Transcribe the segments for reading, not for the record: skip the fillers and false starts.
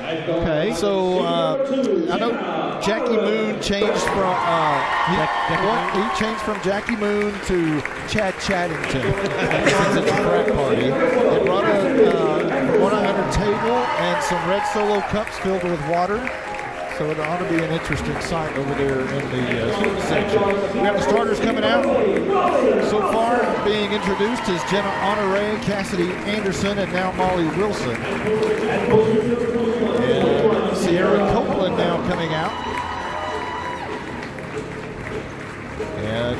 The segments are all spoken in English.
Okay. So I know Jackie Moon changed from he changed from Jackie Moon to Chad Chaddington since it's a frat party. They brought a 100 table and some red Solo cups filled with water. So it ought to be an interesting sight over there in the section. We have the starters coming out. So far being introduced is Jenna Honore, Cassidy Anderson, and now Molly Wilson. And Sierra Copeland now coming out. And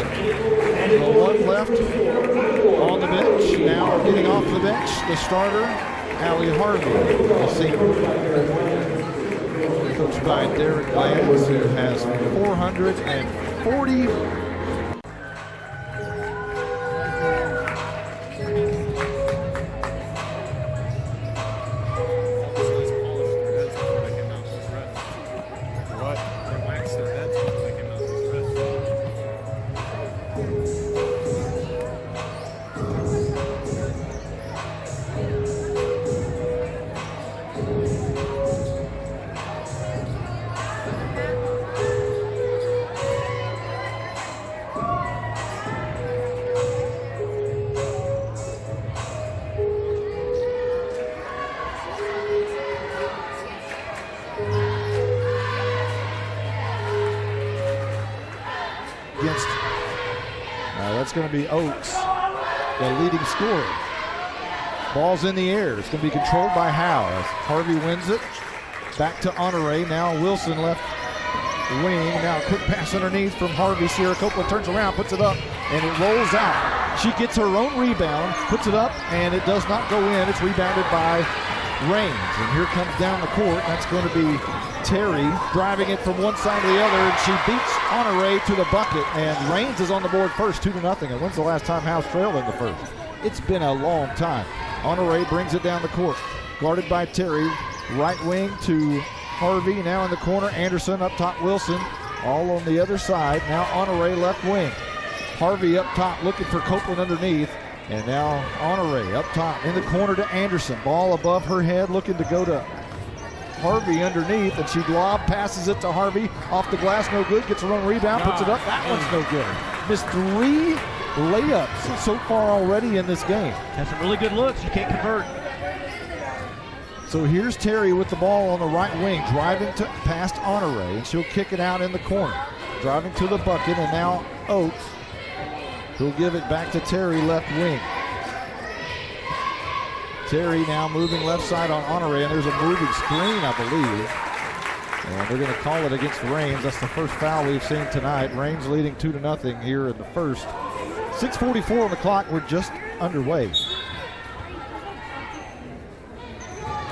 the one left on the bench. Now getting off the bench, the starter, Allie Harvey, the senior. Coached by Derek Lance, who has 440. That's going to be Oaks, the leading scorer. Ball's in the air. It's going to be controlled by Howe as Harvey wins it. Back to Honore. Now Wilson left wing. Now a quick pass underneath from Harvey. Sierra Copeland turns around, puts it up, and it rolls out. She gets her own rebound, puts it up, and it does not go in. It's rebounded by Raines. And here comes down the court. That's going to be Terry driving it from one side to the other, and she beats Honore to the bucket, and Raines is on the board first, 2-0. And when's the last time House trailed in the first? It's been a long time. Honore brings it down the court, guarded by Terry. Right wing to Harvey, now in the corner. Anderson up top, Wilson, all on the other side. Now Honore left wing. Harvey up top looking for Copeland underneath, and now Honore up top in the corner to Anderson. Ball above her head, looking to go to Harvey underneath, and she lob passes it to Harvey off the glass, no good. Gets her own rebound, puts it up. That one's no good. Missed 3 layups so far already in this game. Has some really good looks. You can't convert. So here's Terry with the ball on the right wing, driving to past Honore, and she'll kick it out in the corner. Driving to the bucket, and now Oates. He'll give it back to Terry, left wing. Terry now moving left side on Honore, and there's a moving screen, I believe. And they're going to call it against Raines. That's the first foul we've seen tonight. Raines leading 2-0 here in the first. 6:44 on the clock. We're just underway.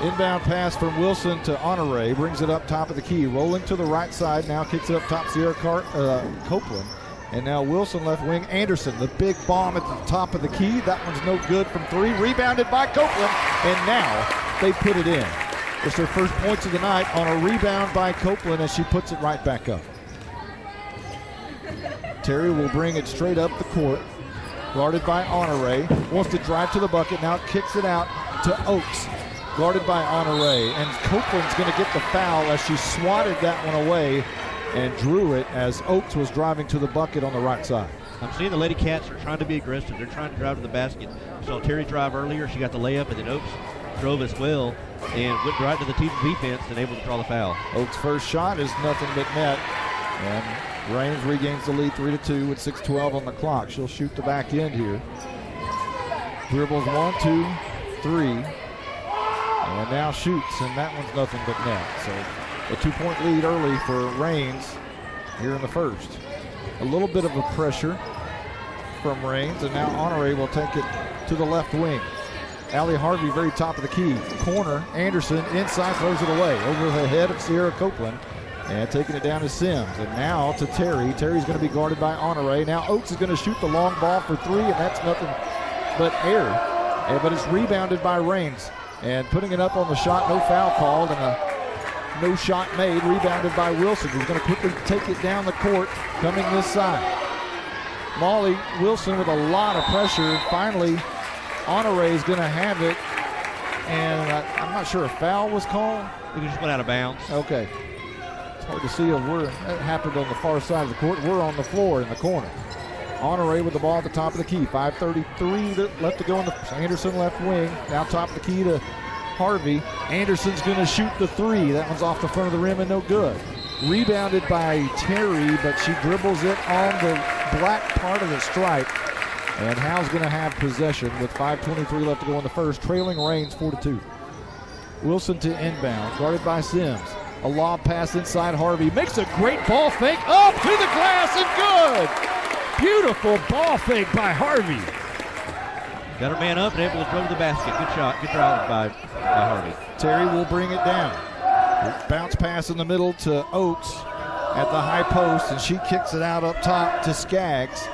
Inbound pass from Wilson to Honore. Brings it up top of the key. Rolling to the right side. Now kicks it up top. Sierra Copeland. And now Wilson left wing. Anderson, the big bomb at the top of the key. That one's no good from 3. Rebounded by Copeland. And now they put it in. It's their first points of the night on a rebound by Copeland as she puts it right back up. Terry will bring it straight up the court. Guarded by Honore. Wants to drive to the bucket. Now kicks it out to Oaks. Guarded by Honore. And Copeland's going to get the foul as she swatted that one away and drew it as Oaks was driving to the bucket on the right side. I'm seeing the Lady Cats are trying to be aggressive. They're trying to drive to the basket. We saw Terry drive earlier. She got the layup, and then Oaks drove as well and went right to the team's defense and able to draw the foul. Oaks' first shot is nothing but net. And Raines regains the lead 3-2 with 6:12 on the clock. She'll shoot the back end here. Dribbles 1, 2, 3. And now shoots, and that one's nothing but net. So a 2-point lead early for Raines here in the first. A little bit of a pressure from Raines, and now Honore will take it to the left wing. Allie Harvey, very top of the key. Corner, Anderson, inside, throws it away. Over the head of Sierra Copeland, and taking it down to Sims. And now to Terry. Terry's going to be guarded by Honore. Now Oates is going to shoot the long ball for 3, and that's nothing but air. But it's rebounded by Raines. And putting it up on the shot, no foul called, and a no shot made, rebounded by Wilson, who's going to quickly take it down the court, coming this side. Molly Wilson with a lot of pressure. Finally, Honore is going to have it, and I'm not sure a foul was called. It just went out of bounds. Okay. It's hard to see where that happened on the far side of the court. We're on the floor in the corner. Honore with the ball at the top of the key. 5:33 left to go in the Anderson left wing. Now top of the key to Harvey. Anderson's going to shoot the three. That one's off the front of the rim and no good. Rebounded by Terry, but she dribbles it on the black part of the stripe. And Howe's going to have possession with 5:23 left to go in the first. Trailing Reigns 4-2. Wilson to inbound, guarded by Sims. A lob pass inside Harvey. Makes a great ball fake up to the glass and good. Beautiful ball fake by Harvey. Got her man up and able to throw to the basket. Good shot. Good drive by Harvey. Terry will bring it down. Bounce pass in the middle to Oates at the high post, and she kicks it out up top to Skaggs.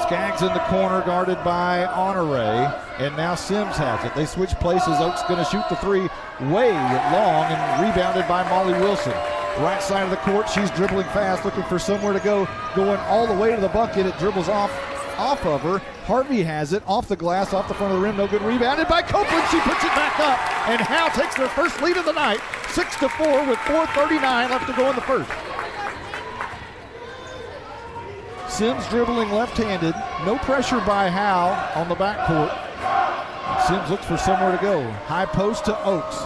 Skaggs in the corner, guarded by Honore, and now Sims has it. They switch places. Oates going to shoot the three way long and rebounded by Molly Wilson. Right side of the court, she's dribbling fast, looking for somewhere to go, going all the way to the bucket. It dribbles off of her. Harvey has it off the glass, off the front of the rim. No good. Rebounded by Copeland. She puts it back up, and Howe takes their first lead of the night, 6-4 with 4:39 left to go in the first. Sims dribbling left-handed. No pressure by Howe on the backcourt. Sims looks for somewhere to go. High post to Oates.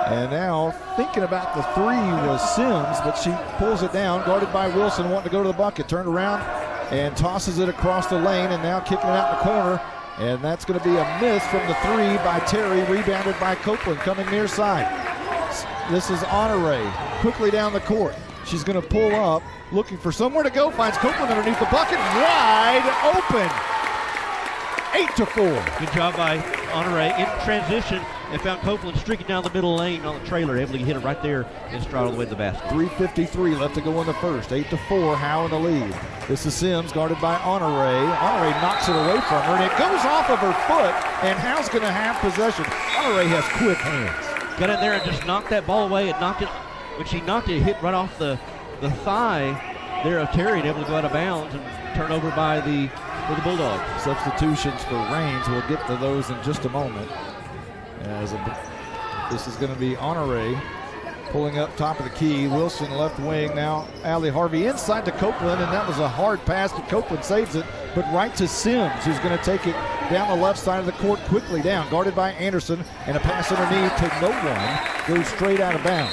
And now thinking about the three was Sims, but she pulls it down, guarded by Wilson, wanting to go to the bucket. Turned around and tosses it across the lane, and now kicking it out in the corner. And that's going to be a miss from the three by Terry, rebounded by Copeland, coming near side. This is Honore, quickly down the court. She's going to pull up, looking for somewhere to go, finds Copeland underneath the bucket, wide open. 8-4. Good job by Honore in transition and found Copeland streaking down the middle lane on the trailer, able to hit it right there and stride all the way to the basket. 3:53 left to go in the first. 8-4, Howe in the lead. This is Sims, guarded by Honore. Honore knocks it away from her, and it goes off of her foot, and Howe's going to have possession. Honore has quick hands. Got in there and just knocked that ball away and knocked it. When she knocked it, it hit right off the thigh there of Terry and able to go out of bounds and turn over by the Bulldogs. Substitutions for Reigns. We'll get to those in just a moment. This is going to be Honore pulling up top of the key. Wilson left wing. Now Allie Harvey inside to Copeland, and that was a hard pass, but Copeland saves it. But right to Sims, who's going to take it down the left side of the court quickly down. Guarded by Anderson, and a pass underneath to no one. Goes straight out of bounds.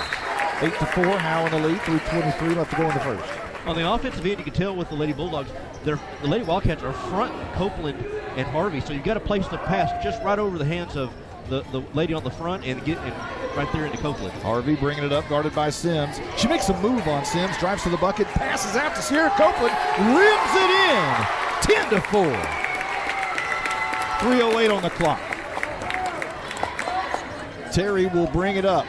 8-4, Howe in the lead. 3:23 left to go in the first. On the offensive end, you can tell with the Lady Bulldogs, the Lady Wildcats are front Copeland and Harvey, so you've got to place the pass just right over the hands of the lady on the front and get it right there into Copeland. Harvey bringing it up, guarded by Sims. She makes a move on Sims, drives to the bucket, passes out to Sierra Copeland, rims it in. 10-4. 3:08 on the clock. Terry will bring it up.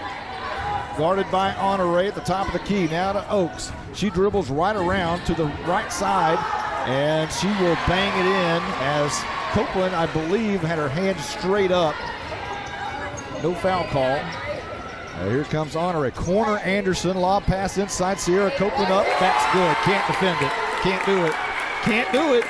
Guarded by Honore at the top of the key. Now to Oaks. She dribbles right around to the right side, and she will bang it in as Copeland, I believe, had her hand straight up. No foul call. Here comes Honore. Corner Anderson. Lob pass inside. Sierra Copeland up. That's good. Can't defend it. Can't do it. Can't do it.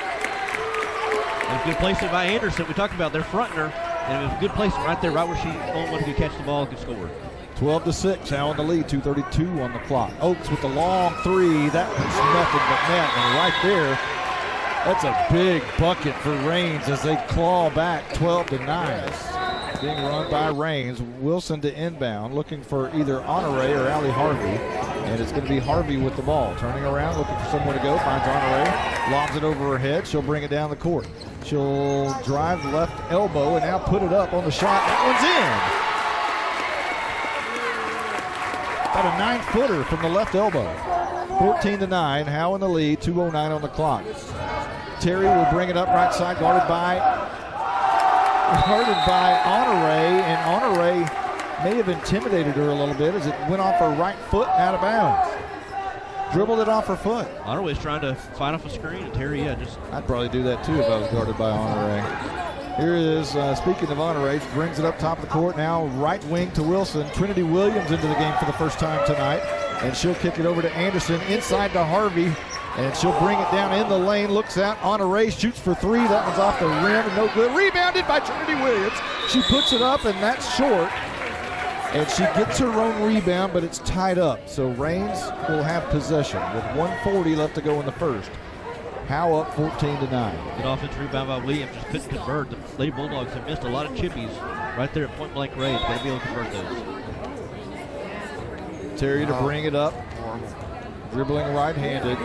And good placement by Anderson. We talked about they're fronting her, and it was a good placement right there, right where she only one could catch the ball and could score. 12-6, Howe in the lead, 2:32 on the clock. Oaks with the long three. That was nothing but net. And right there, that's a big bucket for Reigns as they claw back 12-9. Being run by Reigns. Wilson to inbound, looking for either Honore or Allie Harvey. And it's going to be Harvey with the ball. Turning around, looking for somewhere to go. Finds Honore, lobs it over her head. She'll bring it down the court. She'll drive left elbow and now put it up on the shot. That one's in. About a 9-footer from the left elbow. 14-9, Howe in the lead, 2:09 on the clock. Terry will bring it up right side, guarded by Honore, and Honore may have intimidated her a little bit as it went off her right foot and out of bounds. Dribbled it off her foot. Honore was trying to fight off a screen, and Terry, I'd probably do that too if I was guarded by Honore. Here is, speaking of Honore, brings it up top of the court. Now right wing to Wilson. Trinity Williams into the game for the first time tonight. And she'll kick it over to Anderson, inside to Harvey. And she'll bring it down in the lane. Looks out. Honore shoots for three. That one's off the rim and no good. Rebounded by Trinity Williams. She puts it up, and that's short. And she gets her own rebound, but it's tied up. So Raines will have possession with 1:40 left to go in the first. Howe up 14-9. Good offensive rebound by Williams, just couldn't convert. The Lady Bulldogs have missed a lot of chippies right there at point blank range. Got to be able to convert those. Terry to bring it up, dribbling right-handed.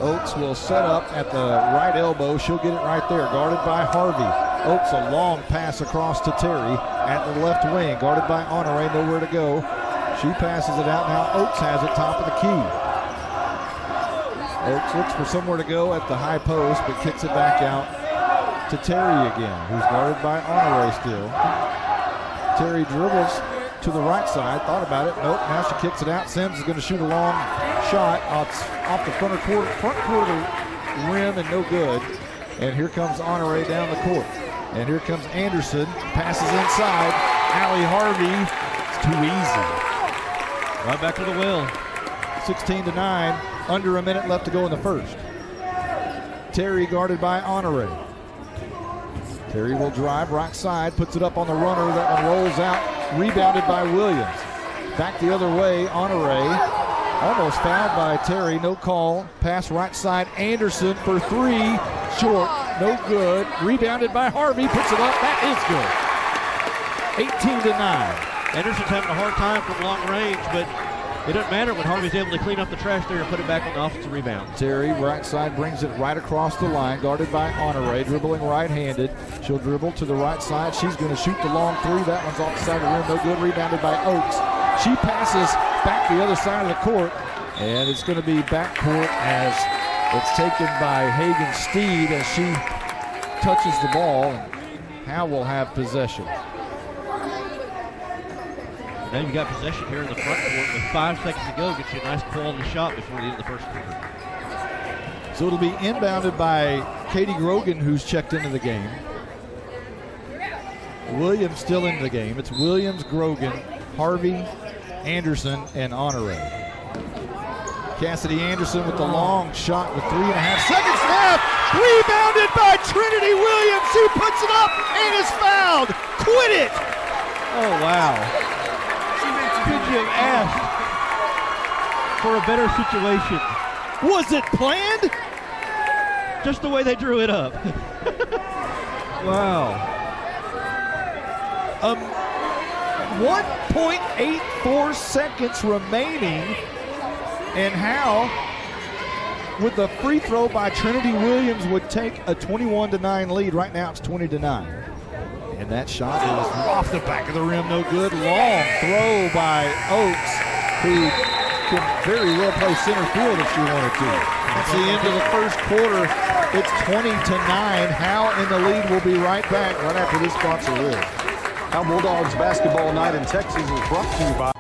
Oates will set up at the right elbow. She'll get it right there, guarded by Harvey. Oates, a long pass across to Terry at the left wing, guarded by Honore, nowhere to go. She passes it out now. Oates has it top of the key. Oates looks for somewhere to go at the high post, but kicks it back out to Terry again, who's guarded by Honore still. Terry dribbles to the right side, thought about it. Nope, now she kicks it out. Sims is going to shoot a long shot off the front quarter of the rim and no good. And here comes Honore down the court. And here comes Anderson, passes inside. Allie Harvey, it's too easy. Right back to the well. 16-9, under a minute left to go in the first. Terry guarded by Honore. Terry will drive right side, puts it up on the runner. That one rolls out, rebounded by Williams. Back the other way, Honore. Almost fouled by Terry, no call. Pass right side, Anderson for three. Short, no good. Rebounded by Harvey, puts it up, that is good. 18-9. Anderson's having a hard time from long range, but it doesn't matter when Harvey's able to clean up the trash there and put it back on the offensive rebound. Terry, right side, brings it right across the line, guarded by Honore, dribbling right-handed. She'll dribble to the right side. She's going to shoot the long three. That one's off the side of the rim, no good. Rebounded by Oates. She passes back the other side of the court, and it's going to be backcourt as it's taken by Hagen Steed as she touches the ball, and Howe will have possession. Now you've got possession here in the front court with 5 seconds to go. Gets you a nice quality shot before the end of the first quarter. So it'll be inbounded by Katie Grogan, who's checked into the game. Williams still into the game. It's Williams, Grogan, Harvey, Anderson, and Honore. Cassidy Anderson with the long shot with 3.5 seconds left. Rebounded by Trinity Williams. She puts it up and is fouled. Quit it. Oh, wow. Could you have asked for a better situation? Was it planned? Just the way they drew it up. Wow. 1.84 seconds remaining, and Howe, with the free throw by Trinity Williams, would take a 21-9 lead. Right now it's 20-9. And that shot is off the back of the rim, no good. Long throw by Oates, who can very well play center field if she wanted to. That's the end of the first quarter. It's 20-9. Howe in the lead. Will be right back right after this sponsor is. Howe Bulldogs basketball night in Texas is brought to you by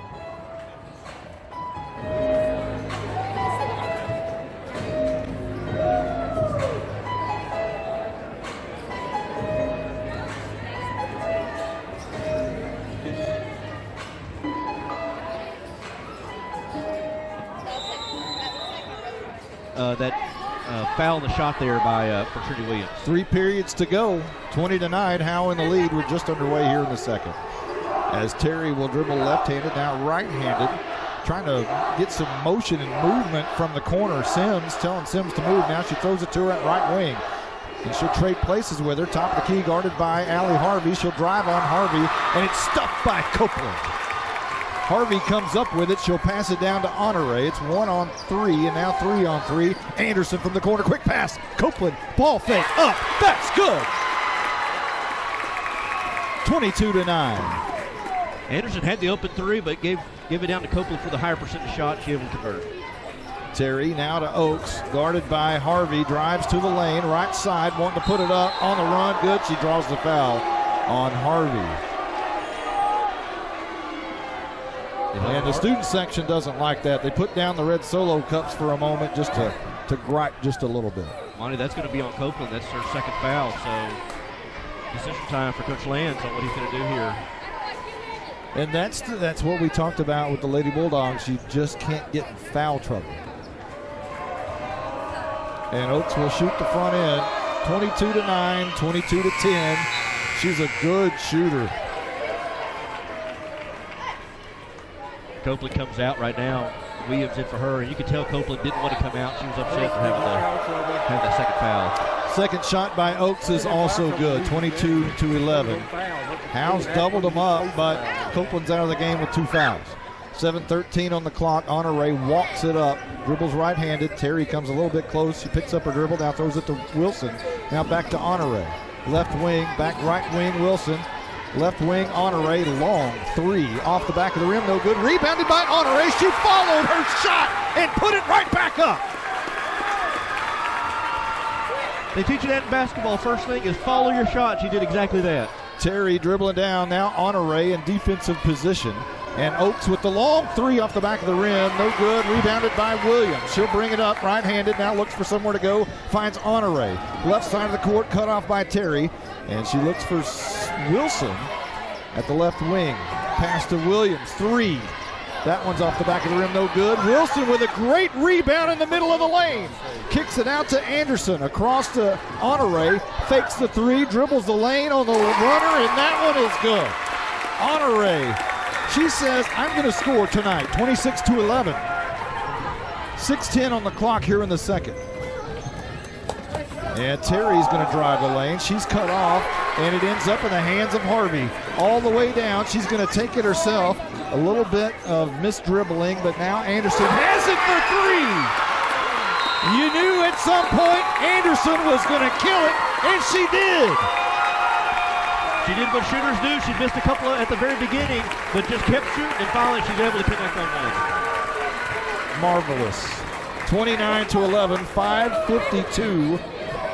that foul in the shot there by for Trinity Williams. 3 periods to go. 20-9. Howe in the lead. We're just underway here in the second. As Terry will dribble left-handed, now right-handed, trying to get some motion and movement from the corner. Sims telling Sims to move. Now she throws it to her at right wing. And she'll trade places with her. Top of the key, guarded by Allie Harvey. She'll drive on Harvey, and it's stuffed by Copeland. Harvey comes up with it. She'll pass it down to Honore. It's 1-on-3, and now 3-on-3. Anderson from the corner. Quick pass. Copeland. Ball fake. Up. That's good. 22-9. Anderson had the open three, but gave it down to Copeland for the higher percentage shot. She able to convert. Terry now to Oates. Guarded by Harvey. Drives to the lane. Right side. Wanting to put it up. On the run. Good. She draws the foul on Harvey. And the student section doesn't like that. They put down the red Solo cups for a moment just to gripe just a little bit. Monty, that's going to be on Copeland. That's her second foul. So decision time for Coach Lands on what he's going to do here. And that's what we talked about with the Lady Bulldogs. You just can't get in foul trouble. And Oates will shoot the front end. 22-9, 22-10. She's a good shooter. Copeland comes out right now. Williams in for her, and you can tell Copeland didn't want to come out. She was upset for having that second foul. Second shot by Oaks is also good, 22-11. Howe's doubled them up, but Copeland's out of the game with 2 fouls. 7:13 on the clock. Honore walks it up, dribbles right-handed. Terry comes a little bit close. She picks up her dribble, now throws it to Wilson. Now back to Honore. Left wing, back right wing, Wilson. Left wing, Honore, long 3 off the back of the rim, no good. Rebounded by Honore. She followed her shot and put it right back up. They teach you that in basketball. First thing is follow your shot. She did exactly that. Terry dribbling down, now Honore in defensive position. And Oaks with the long 3 off the back of the rim, no good. Rebounded by Williams. She'll bring it up right-handed, now looks for somewhere to go, finds Honore. Left side of the court, cut off by Terry. And she looks for Wilson at the left wing. Pass to Williams, 3. That one's off the back of the rim, no good. Wilson with a great rebound in the middle of the lane. Kicks it out to Anderson, across to Honore. Fakes the 3, dribbles the lane on the runner, and that one is good. Honore, she says, I'm going to score tonight, 26-11. 6:10 on the clock here in the second. And Terry's going to drive the lane. She's cut off, and it ends up in the hands of Harvey. All the way down, she's going to take it herself. A little bit of missed-dribbling, but now Anderson has it for 3. You knew at some point Anderson was going to kill it, and she did. She did what shooters do. She missed a couple at the very beginning, but just kept shooting, and finally she's able to connect on one. Marvelous. 29-11, 5:52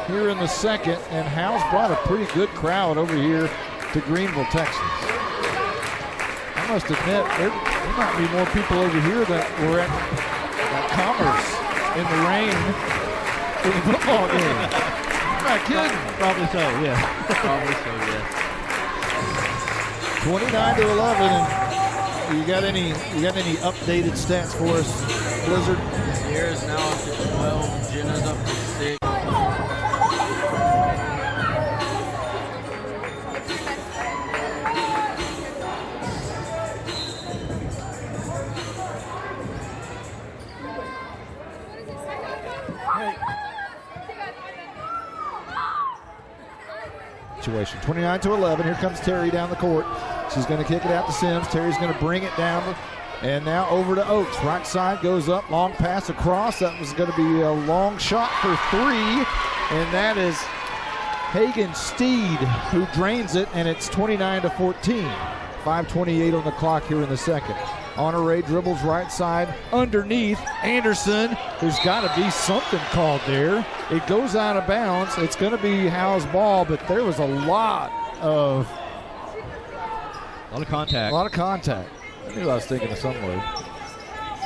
here in the second, and Howe's brought a pretty good crowd over here to Greenville, Texas. I must admit, there might be more people over here that were at Commerce in the rain for the football game. I'm not kidding. Probably so, yeah. Probably so, yeah. 29-11, and you got any updated stats for us, Blizzard? Sierra's now up to 12, Jenna's up to 6. Situation 29-11. Here comes Terry down the court. She's going to kick it out to Sims. Terry's going to bring it down, and now over to Oaks. Right side goes up, long pass across. That was going to be a long shot for 3, and that is Hagen Steed who drains it, and it's 29-14. 5:28 on the clock here in the second. Honore dribbles right side underneath Anderson. There's got to be something called there. It goes out of bounds. It's going to be Howe's ball, but there was a lot of contact. A lot of contact. I knew I was thinking of somewhere.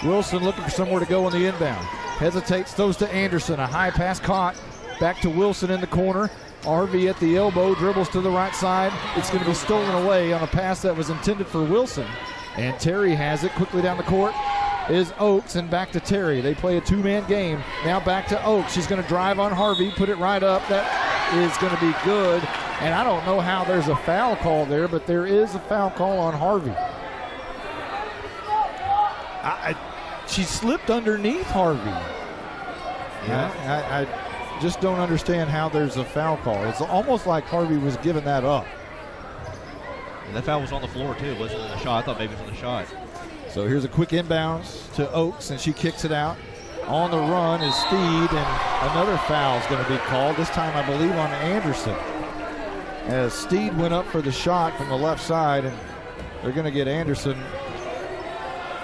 Wilson looking for somewhere to go on the inbound. Hesitates, throws to Anderson. A high pass caught. Back to Wilson in the corner. Harvey at the elbow, dribbles to the right side. It's going to be stolen away on a pass that was intended for Wilson. And Terry has it quickly down the court. Is Oaks, and back to Terry. They play a 2-man game. Now back to Oaks. She's going to drive on Harvey, put it right up. That is going to be good. And I don't know how there's a foul call there, but there is a foul call on Harvey. She slipped underneath Harvey. Yeah. I just don't understand how there's a foul call. It's almost like Harvey was giving that up. And that foul was on the floor, too. It wasn't in the shot. I thought maybe it was in the shot. So here's a quick inbounds to Oaks, and she kicks it out. On the run is Steed, and another foul is going to be called, this time I believe on Anderson. As Steed went up for the shot from the left side, and they're going to get Anderson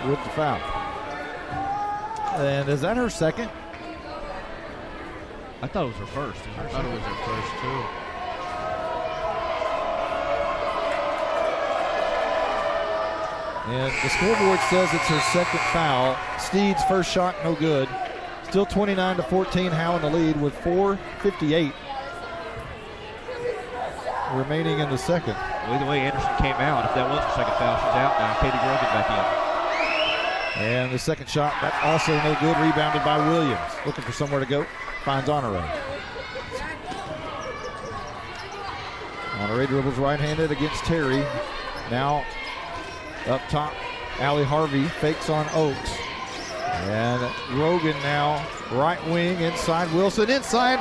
with the foul. And is that her second? I thought it was her first. I thought it was her first, too. And the scoreboard says it's her second foul. Steed's first shot, no good. Still 29-14, Howe in the lead with 4:58 remaining in the second. Well, either way, Anderson came out. If that was her second foul, she's out now. Katie Grogan back in. And the second shot, that's also no good. Rebounded by Williams. Looking for somewhere to go. Finds Honore. Honore dribbles right-handed against Terry. Now up top Allie Harvey fakes on Oaks. And Grogan now right wing inside Wilson. Inside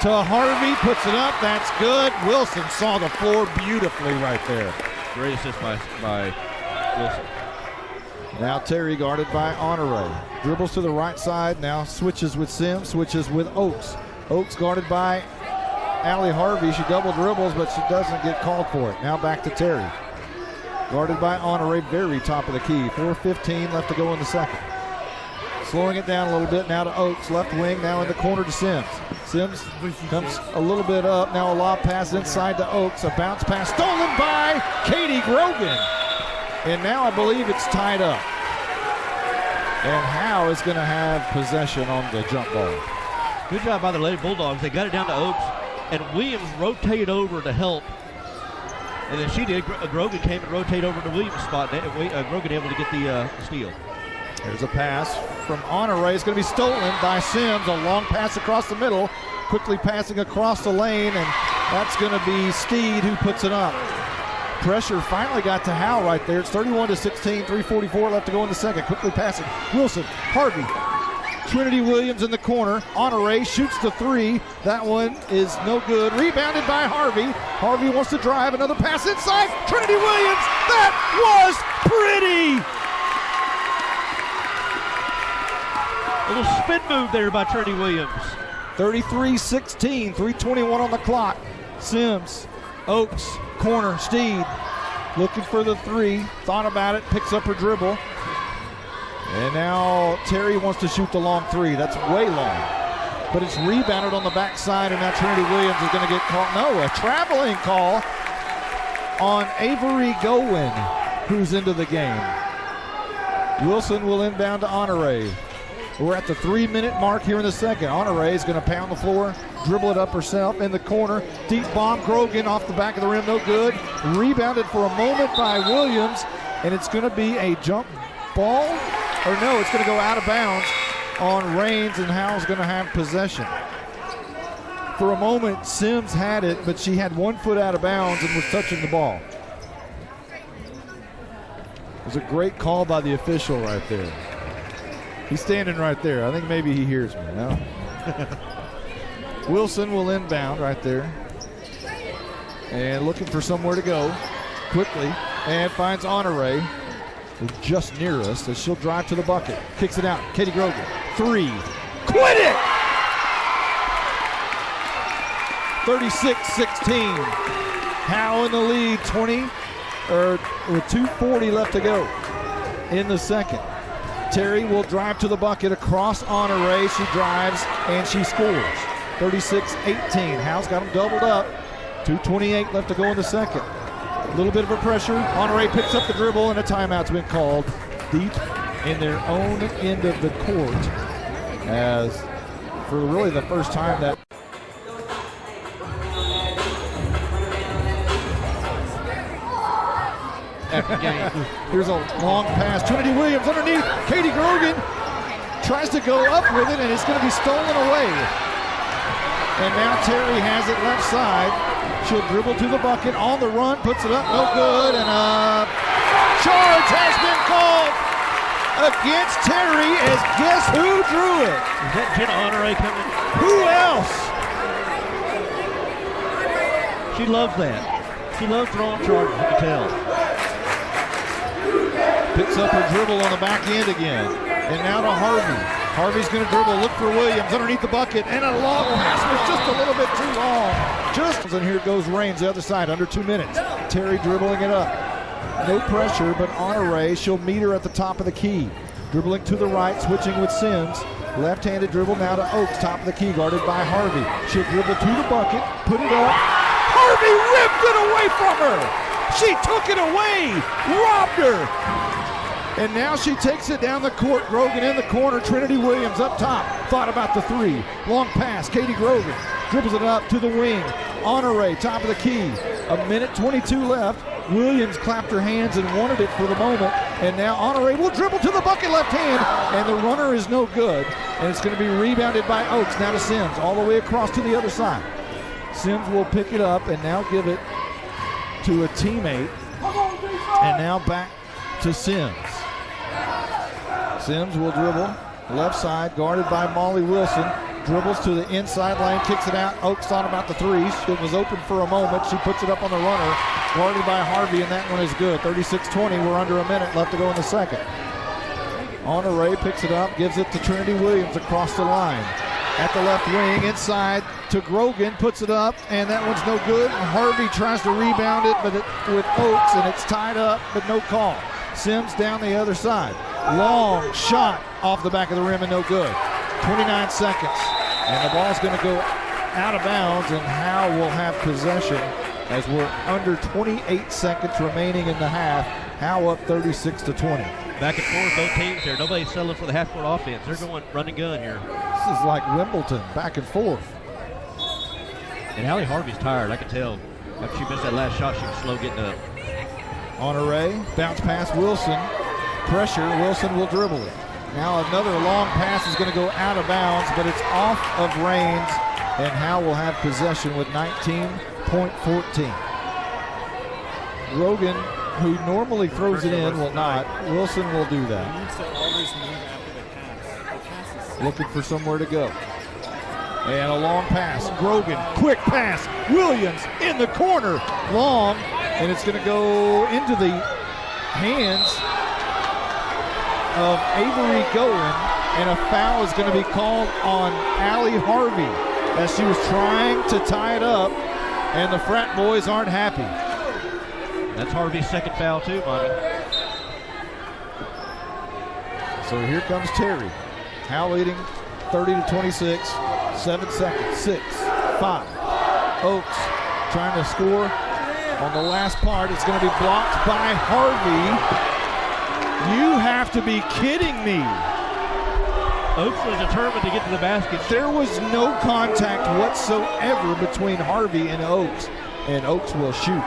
to Harvey. Puts it up. That's good. Wilson saw the floor beautifully right there. Great assist by Wilson. Now Terry guarded by Honore. Dribbles to the right side. Now switches with Sims. Switches with Oaks. Oaks guarded by Allie Harvey. She double dribbles, but she doesn't get called for it. Now back to Terry. Guarded by Honore, very top of the key. 4:15 left to go in the second. Slowing it down a little bit now to Oaks, left wing, now in the corner to Sims. Sims comes a little bit up, now a lob pass inside to Oaks. A bounce pass stolen by Katie Grogan. And now I believe it's tied up. And Howe is going to have possession on the jump ball. Good job by the Lady Bulldogs. They got it down to Oaks, and Williams rotated over to help. And then she did. Grogan came and rotated over to Williams' spot. Grogan able to get the steal. There's a pass from Honore. It's going to be stolen by Sims. A long pass across the middle. Quickly passing across the lane, and that's going to be Steed who puts it up. Pressure finally got to Howe right there. It's 31-16, 3:44 left to go in the second. Quickly passing. Wilson, Harvey. Trinity Williams in the corner. Honore shoots the three. That one is no good. Rebounded by Harvey. Harvey wants to drive. Another pass inside. Trinity Williams. That was pretty. A little spin move there by Trinity Williams. 33-16, 3:21 on the clock. Sims, Oaks, corner, Steed. Looking for the three. Thought about it. Picks up her dribble. And now Terry wants to shoot the long three. That's way long. But it's rebounded on the backside, and now Trinity Williams is going to get caught. No, a traveling call on Avery Gowen, who's into the game. Wilson will inbound to Honore. We're at the 3-minute mark here in the second. Honore is going to pound the floor, dribble it up herself in the corner. Deep bomb, Grogan off the back of the rim, no good. Rebounded for a moment by Williams, and it's going to be a jump ball. Or no, it's going to go out of bounds on Raines, and Howe's going to have possession. For a moment, Sims had it, but she had 1 foot out of bounds and was touching the ball. It was a great call by the official right there. He's standing right there. I think maybe he hears me, no? Wilson will inbound right there. And looking for somewhere to go quickly. And finds Honore. Just near us as she'll drive to the bucket. Kicks it out. Katie Grogan. Three. Quit it! 36-16. Howe in the lead. With 2:40 left to go in the second. Terry will drive to the bucket across Honore. She drives and she scores. 36-18. Howe's got them doubled up. 2:28 left to go in the second. A little bit of a pressure. Honore picks up the dribble, and a timeout's been called deep in their own end of the court, as for really the first time that after game. Here's a long pass. Trinity Williams underneath. Katie Grogan tries to go up with it, and it's going to be stolen away. And now Terry has it left side. She'll dribble to the bucket on the run, puts it up, no good, and a charge has been called against Terry, as guess who drew it? Is that Jenna Honore coming? Who else? She loves that. She loves throwing charges, you can tell. Picks up her dribble on the back end again. And now to Harvey. Harvey's going to dribble, look for Williams underneath the bucket, and a long pass was just a little bit too long. And here goes Raines, the other side, under 2 minutes. Terry dribbling it up. No pressure, but Honore, she'll meet her at the top of the key. Dribbling to the right, switching with Sims. Left-handed dribble now to Oaks, top of the key, guarded by Harvey. She'll dribble to the bucket, put it up. Harvey ripped it away from her. She took it away, robbed her. And now she takes it down the court. Grogan in the corner. Trinity Williams up top. Thought about the three. Long pass. Katie Grogan dribbles it up to the wing. Honore, top of the key. 1:22 left. Williams clapped her hands and wanted it for the moment. And now Honore will dribble to the bucket left hand. And the runner is no good. And it's going to be rebounded by Oaks. Now to Sims. All the way across to the other side. Sims will pick it up and now give it to a teammate. And now back to Sims. Sims will dribble. Left side, guarded by Molly Wilson. Dribbles to the inside lane, kicks it out. Oaks thought about the three. It was open for a moment. She puts it up on the runner. Guarded by Harvey, and that one is good. 36-20. We're under a minute left to go in the second. Honore picks it up, gives it to Trinity Williams across the line. At the left wing, inside to Grogan, puts it up, and that one's no good. Harvey tries to rebound it, but with Oaks, and it's tied up, but no call. Sims down the other side. Long shot off the back of the rim and no good. 29 seconds, and the ball's going to go out of bounds, and Howe will have possession as we're under 28 seconds remaining in the half. Howe up 36-20. Back and forth, both teams here. Nobody's settling for the half-court offense. They're going run and gun here. This is like Wimbledon, back and forth. And Allie Harvey's tired, I can tell. After she missed that last shot, she was slow getting up. Honore, bounce pass Wilson. Pressure, Wilson will dribble it. Now another long pass is going to go out of bounds, but it's off of Raines, and Howe will have possession with 19.14. Rogan, who normally throws it in, will not. Wilson will do that. You need to always move after the pass. The pass is Looking for somewhere to go. And a long pass. Grogan, quick pass. Williams in the corner. Long, and it's going to go into the hands of Avery Goen, and a foul is going to be called on Allie Harvey as she was trying to tie it up, and the frat boys aren't happy. That's Harvey's second foul too, Monty. So here comes Terry. Howe leading 30-26. 7 seconds. 6, 5. Oaks trying to score on the last part. It's going to be blocked by Harvey. You have to be kidding me. Oaks was determined to get to the basket. There was no contact whatsoever between Harvey and Oaks will shoot.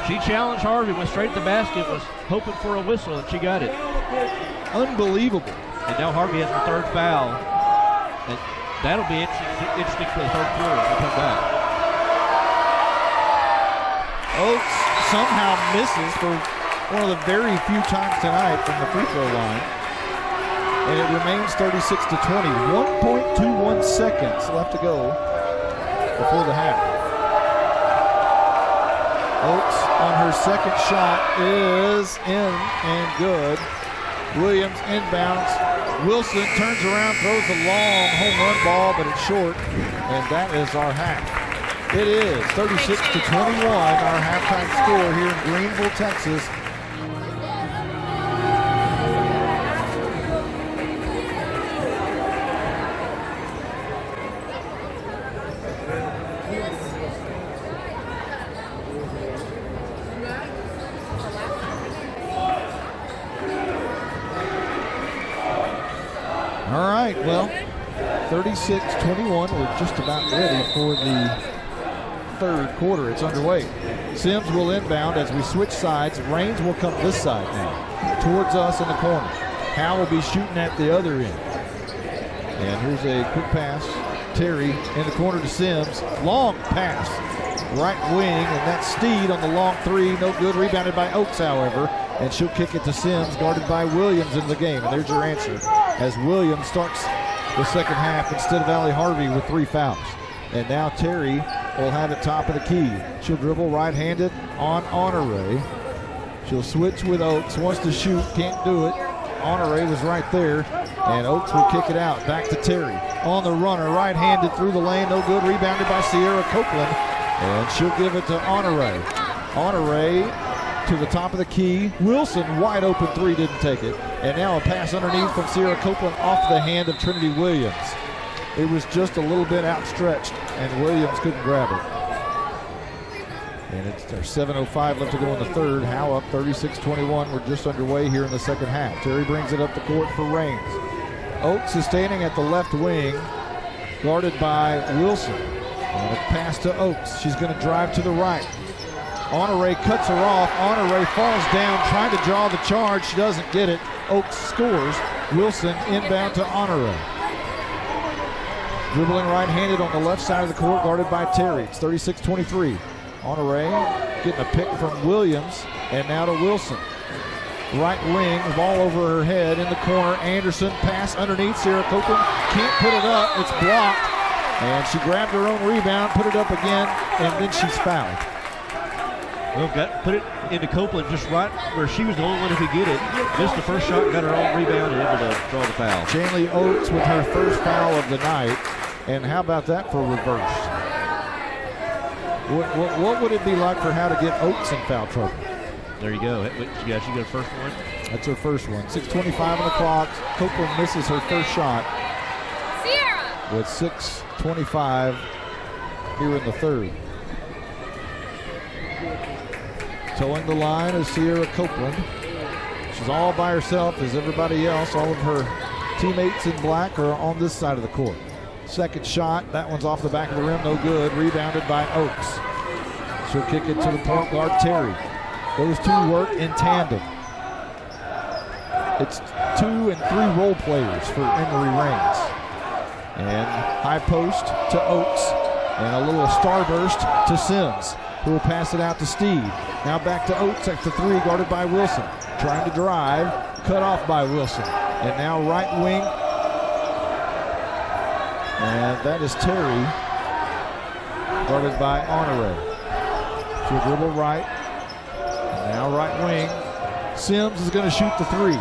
She challenged Harvey, went straight to the basket, was hoping for a whistle, and she got it. Unbelievable. And now Harvey has her third foul. And that'll be interesting for the third quarter when we come back. Oaks somehow misses for one of the very few times tonight from the free throw line. And it remains 36-20. 1.21 seconds left to go before the half. Oaks on her second shot is in and good. Williams inbounds. Wilson turns around, throws a long home run ball, but it's short. And that is our half. It is 36-21, our halftime score here in Greenville, Texas. All right, well, 36-21. We're just about ready for the third quarter. It's underway. Sims will inbound as we switch sides. Raines will come this side now, towards us in the corner. Howe will be shooting at the other end. And here's a quick pass. Terry in the corner to Sims. Long pass. Right wing, and that's Steed on the long three. No good. Rebounded by Oaks, however. And she'll kick it to Sims, guarded by Williams in the game. And there's your answer, as Williams starts the second half instead of Allie Harvey with 3 fouls. And now Terry will have it top of the key. She'll dribble right-handed on Honore. She'll switch with Oaks. Wants to shoot, can't do it. Honore was right there, and Oaks will kick it out. Back to Terry on the runner, right-handed through the lane. No good. Rebounded by Sierra Copeland, and she'll give it to Honore. Honore to the top of the key. Wilson, wide open three, didn't take it. And now a pass underneath from Sierra Copeland off the hand of Trinity Williams. It was just a little bit outstretched, and Williams couldn't grab it. And it's 7:05 left to go in the third. Howe up 36-21. We're just underway here in the second half. Terry brings it up the court for Raines. Oaks is standing at the left wing, guarded by Wilson. And a pass to Oaks. She's going to drive to the right. Honore cuts her off. Honore falls down, trying to draw the charge. She doesn't get it. Oaks scores. Wilson inbound to Honore. Dribbling right-handed on the left side of the court, guarded by Terry. It's 36-23. Honore getting a pick from Williams, and now to Wilson. right wing, the ball over her head in the corner. Anderson, pass underneath. Sierra Copeland can't put it up. It's blocked. And she grabbed her own rebound, put it up again, and then she's fouled. Well, put it into Copeland just right where she was the only one who could get it. Missed the first shot, got her own rebound, and able to draw the foul. Chanley Oates with her first foul of the night. And how about that for reverse? What would it be like for Howe to get Oates in foul trouble? There you go. She got her first one. That's her first one. 6:25 on the clock. Copeland misses her first shot with 6:25 here in the third. Towing the line is Sierra Copeland. She's all by herself as everybody else. All of her teammates in black are on this side of the court. Second shot, that one's off the back of the rim, no good. Rebounded by Oates. She'll kick it to the point guard, Terry. Those two work in tandem. It's 2 and 3 role players for Emory Raines. And high post to Oates. And a little starburst to Sims, who will pass it out to Steve. Now back to Oates at the 3, guarded by Wilson. Trying to drive, cut off by Wilson. And now right wing. And that is Terry, guarded by Honore. She'll dribble right. And now right wing. Sims is going to shoot the 3.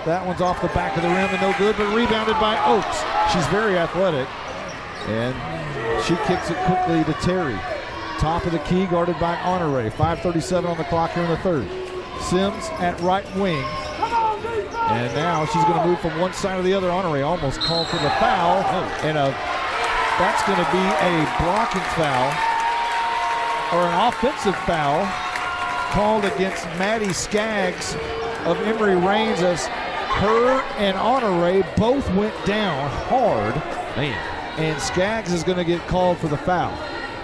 That one's off the back of the rim and no good, but rebounded by Oates. She's very athletic. And she kicks it quickly to Terry. Top of the key, guarded by Honore. 5:37 on the clock here in the third. Sims at right wing. And now she's going to move from one side to the other. Honore almost called for the foul. And that's going to be a blocking foul, or an offensive foul, called against Maddie Skaggs of Emory Raines, as her and Honore both went down hard. Man. And Skaggs is going to get called for the foul.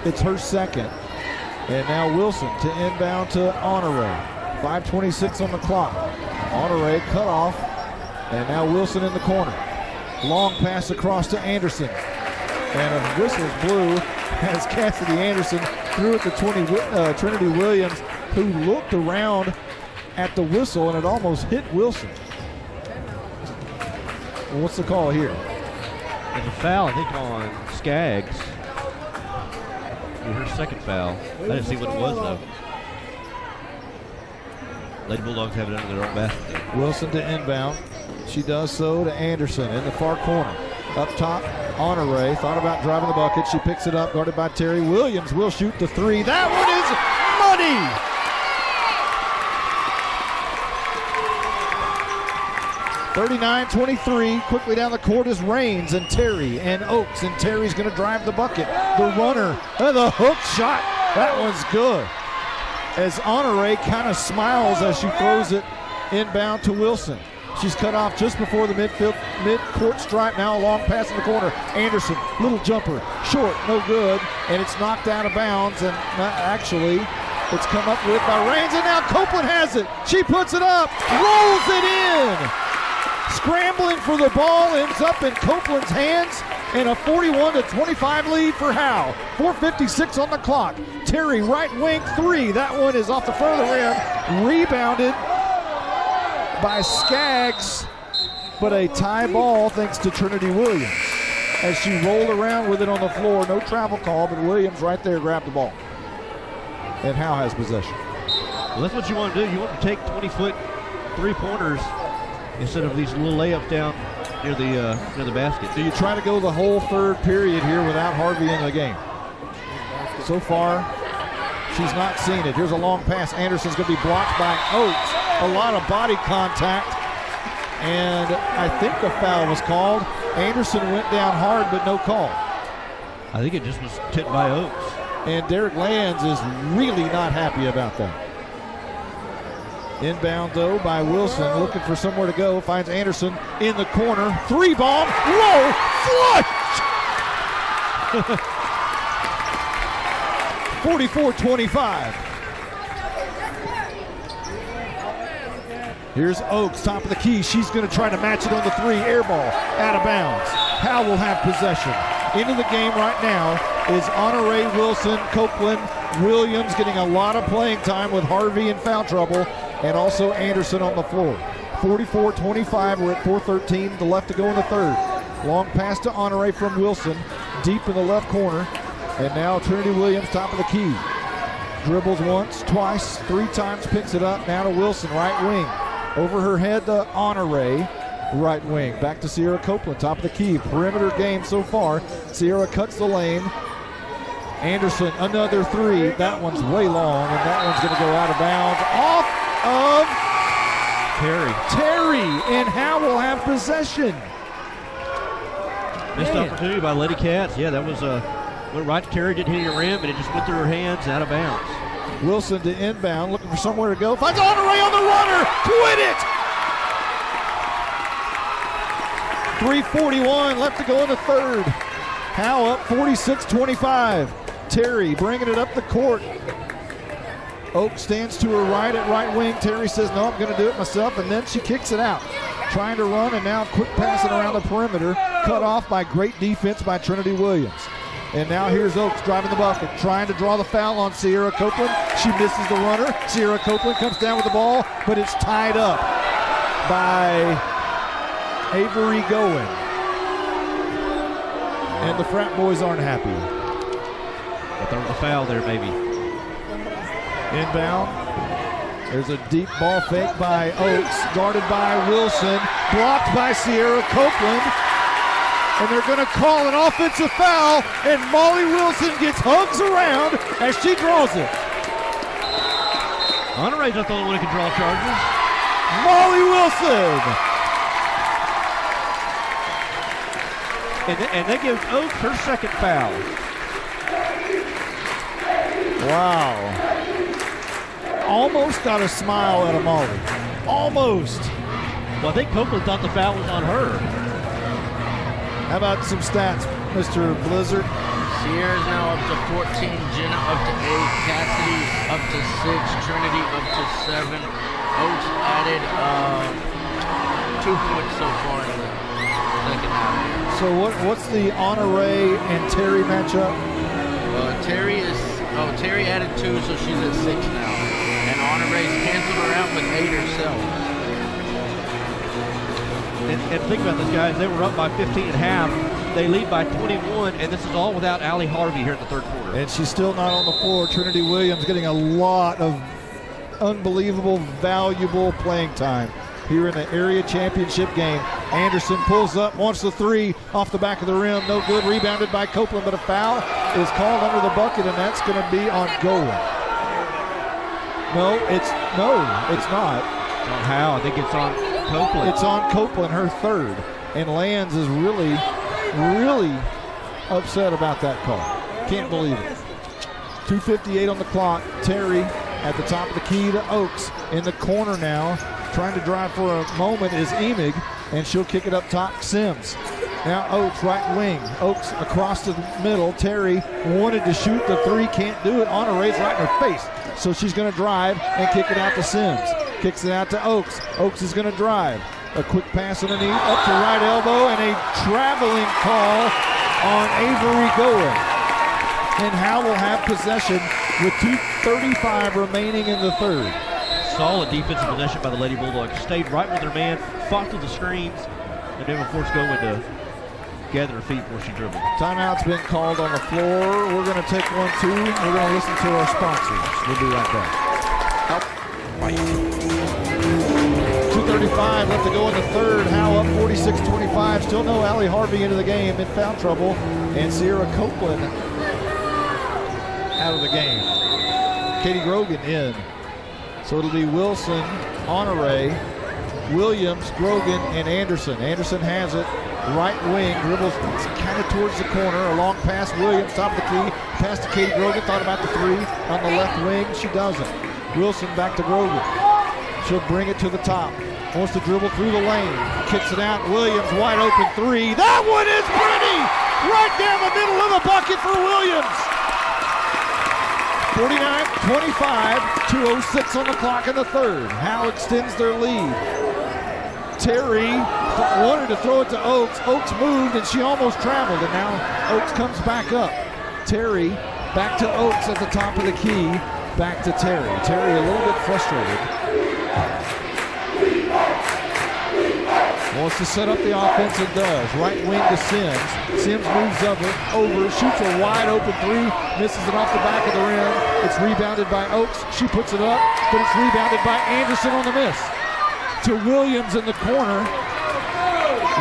It's her second. And now Wilson to inbound to Honore. 5:26 on the clock. Honore cut off. And now Wilson in the corner. Long pass across to Anderson. And a whistle's blew as Cassidy Anderson threw it to Trinity Williams, who looked around at the whistle and it almost hit Wilson. Well, what's the call here? There's a foul, I think, on Skaggs. Her second foul. I didn't see what it was, though. Lady Bulldogs have it under their own basket. Wilson to inbound. She does so to Anderson in the far corner. Up top, Honore thought about driving the bucket. She picks it up, guarded by Terry. Williams will shoot the 3. That one is money! 39-23. Quickly down the court is Raines and Terry and Oates, and Terry's going to drive the bucket. The runner, the hook shot. That one's good. As Honore kind of smiles as she throws it inbound to Wilson. She's cut off just before the mid-court stripe. Now a long pass in the corner. Anderson, little jumper, short, no good, and it's knocked out of bounds. And actually, it's come up with by Raines, and now Copeland has it. She puts it up, rolls it in. Scrambling for the ball, ends up in Copeland's hands, and a 41-25 lead for Howe. 4:56 on the clock. Terry, right wing 3. That one is off the front of the rim. Rebounded by Skaggs, but a tie ball thanks to Trinity Williams as she rolled around with it on the floor. No travel call, but Williams right there grabbed the ball. And Howe has possession. Well, that's what you want to do. You want to take 20-foot three-pointers instead of these little layups down near the basket. So you try to go the whole third period here without Harvey in the game. So far, she's not seen it. Here's a long pass. Anderson's going to be blocked by Oates. A lot of body contact, and I think a foul was called. Anderson went down hard, but no call. I think it just was tipped by Oates. And Derek Lands is really not happy about that. Inbound, though, by Wilson, looking for somewhere to go. Finds Anderson in the corner. 3 ball. Whoa! Flush! 44-25. Here's Oates, top of the key. She's going to try to match it on the 3. Air ball, out of bounds. Howe will have possession. Into the game right now is Honore, Wilson, Copeland, Williams getting a lot of playing time with Harvey in foul trouble. and also Anderson on the floor. 44-25, we're at 4:13 left to go in the third. Long pass to Honore from Wilson, deep in the left corner. And now Trinity Williams, top of the key. Dribbles once, twice, 3 times, picks it up. Now to Wilson, right wing. Over her head to Honore, right wing. Back to Sierra Copeland, top of the key. Perimeter game so far. Sierra cuts the lane. Anderson, another 3. That one's way long, and that one's going to go out of bounds. Off of Terry, and Howe will have possession. Missed opportunity by Lady Cats. Yeah, that was went right to Terry, didn't hit your rim, and it just went through her hands, out of bounds. Wilson to inbound, looking for somewhere to go. Finds Honore on the runner. Quit it! 3:41 left to go in the third. Howe up 46-25. Terry bringing it up the court. Oak stands to her right at right wing. Terry says, no, I'm going to do it myself, and then she kicks it out. Trying to run, and now quick passing around the perimeter. Cut off by great defense by Trinity Williams. And now here's Oaks driving the bucket, trying to draw the foul on Sierra Copeland. She misses the runner. Sierra Copeland comes down with the ball, but it's tied up by Avery Goen. And the frat boys aren't happy. But there was a foul there, maybe. Inbound. There's a deep ball fake by Oaks, guarded by Wilson, blocked by Sierra Copeland. And they're going to call an offensive foul, and Molly Wilson gets hugs around as she draws it. Honore's not the only one who can draw charges. Molly Wilson! And they give Oaks her second foul. Wow. Almost got a smile out of Molly. Almost. Well, I think Copeland thought the foul was on her. How about some stats, Mr. Blizzard? Sierra's now up to 14, Jenna up to 8, Cassidy up to 6, Trinity up to 7. Oaks added 2 points so far in the second half. So what's the Honore and Terry matchup? Terry added 2, so she's at 6 now. And Honore's canceled her out with 8 herself. And think about this, guys. They were up by 15 at half. They lead by 21, and this is all without Allie Harvey here in the third quarter. And she's still not on the floor. Trinity Williams getting a lot of unbelievable, valuable playing time here in the area championship game. Anderson pulls up, wants the 3 off the back of the rim. No good. Rebounded by Copeland, but a foul is called under the bucket, and that's going to be on Goen. No, it's not. It's on Howe. I think it's on Copeland. It's on Copeland, her third. And Lands is really upset about that call. Can't believe it. 2:58 on the clock. Terry at the top of the key to Oaks. In the corner now, trying to drive for a moment is Emig, and she'll kick it up top. Sims. Now Oaks, right wing. Oaks across the middle. Terry wanted to shoot the 3, can't do it. Honore's right in her face. So she's going to drive and kick it out to Sims. Kicks it out to Oaks. Oaks is going to drive. A quick pass underneath, up to right elbow, and a traveling call on Avery Goen. And Howe will have possession with 2:35 remaining in the third. Solid defensive possession by the Lady Bulldogs. Stayed right with their man, fought through the screens, and then forced Goen to gather her feet before she dribbled. Timeout's been called on the floor. We're going to take one, too. We're going to listen to our sponsors. We'll be right back. 2:35 left to go in the third. Howe up 46-25. Still no Allie Harvey into the game in foul trouble. And Sierra Copeland out of the game. Katie Grogan in. So it'll be Wilson, Honore, Williams, Grogan, and Anderson. Anderson has it. Right wing, dribbles kind of towards the corner. A long pass, Williams, top of the key. Pass to Katie Grogan, thought about the 3. On the left wing, she doesn't. Wilson back to Grogan. She'll bring it to the top. Wants to dribble through the lane. Kicks it out. Williams, wide open 3. That one is pretty! Right down the middle of the bucket for Williams. 49-25, 2:06 on the clock in the third. Howe extends their lead. Terry wanted to throw it to Oaks. Oaks moved, and she almost traveled, and now Oaks comes back up. Terry back to Oaks at the top of the key. Back to Terry. Terry a little bit frustrated. Wants to set up the offense and does. Right wing to Sims. Sims moves over, shoots a wide open three, misses it off the back of the rim. It's rebounded by Oaks. She puts it up, but it's rebounded by Anderson on the miss. To Williams in the corner.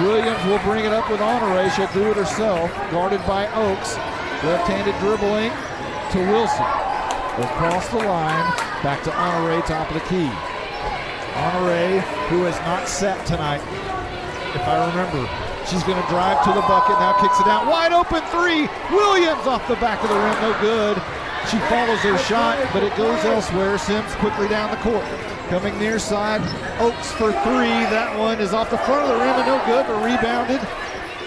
Williams will bring it up with Honore. She'll do it herself, guarded by Oaks. Left-handed dribbling to Wilson. Across the line, back to Honore, top of the key. Honore, who has not sat tonight, if I remember. She's going to drive to the bucket, now kicks it out. Wide open three, Williams off the back of the rim, no good. She follows her shot, but it goes elsewhere. Sims quickly down the court. Coming near side, Oaks for three. That one is off the front of the rim and no good, but rebounded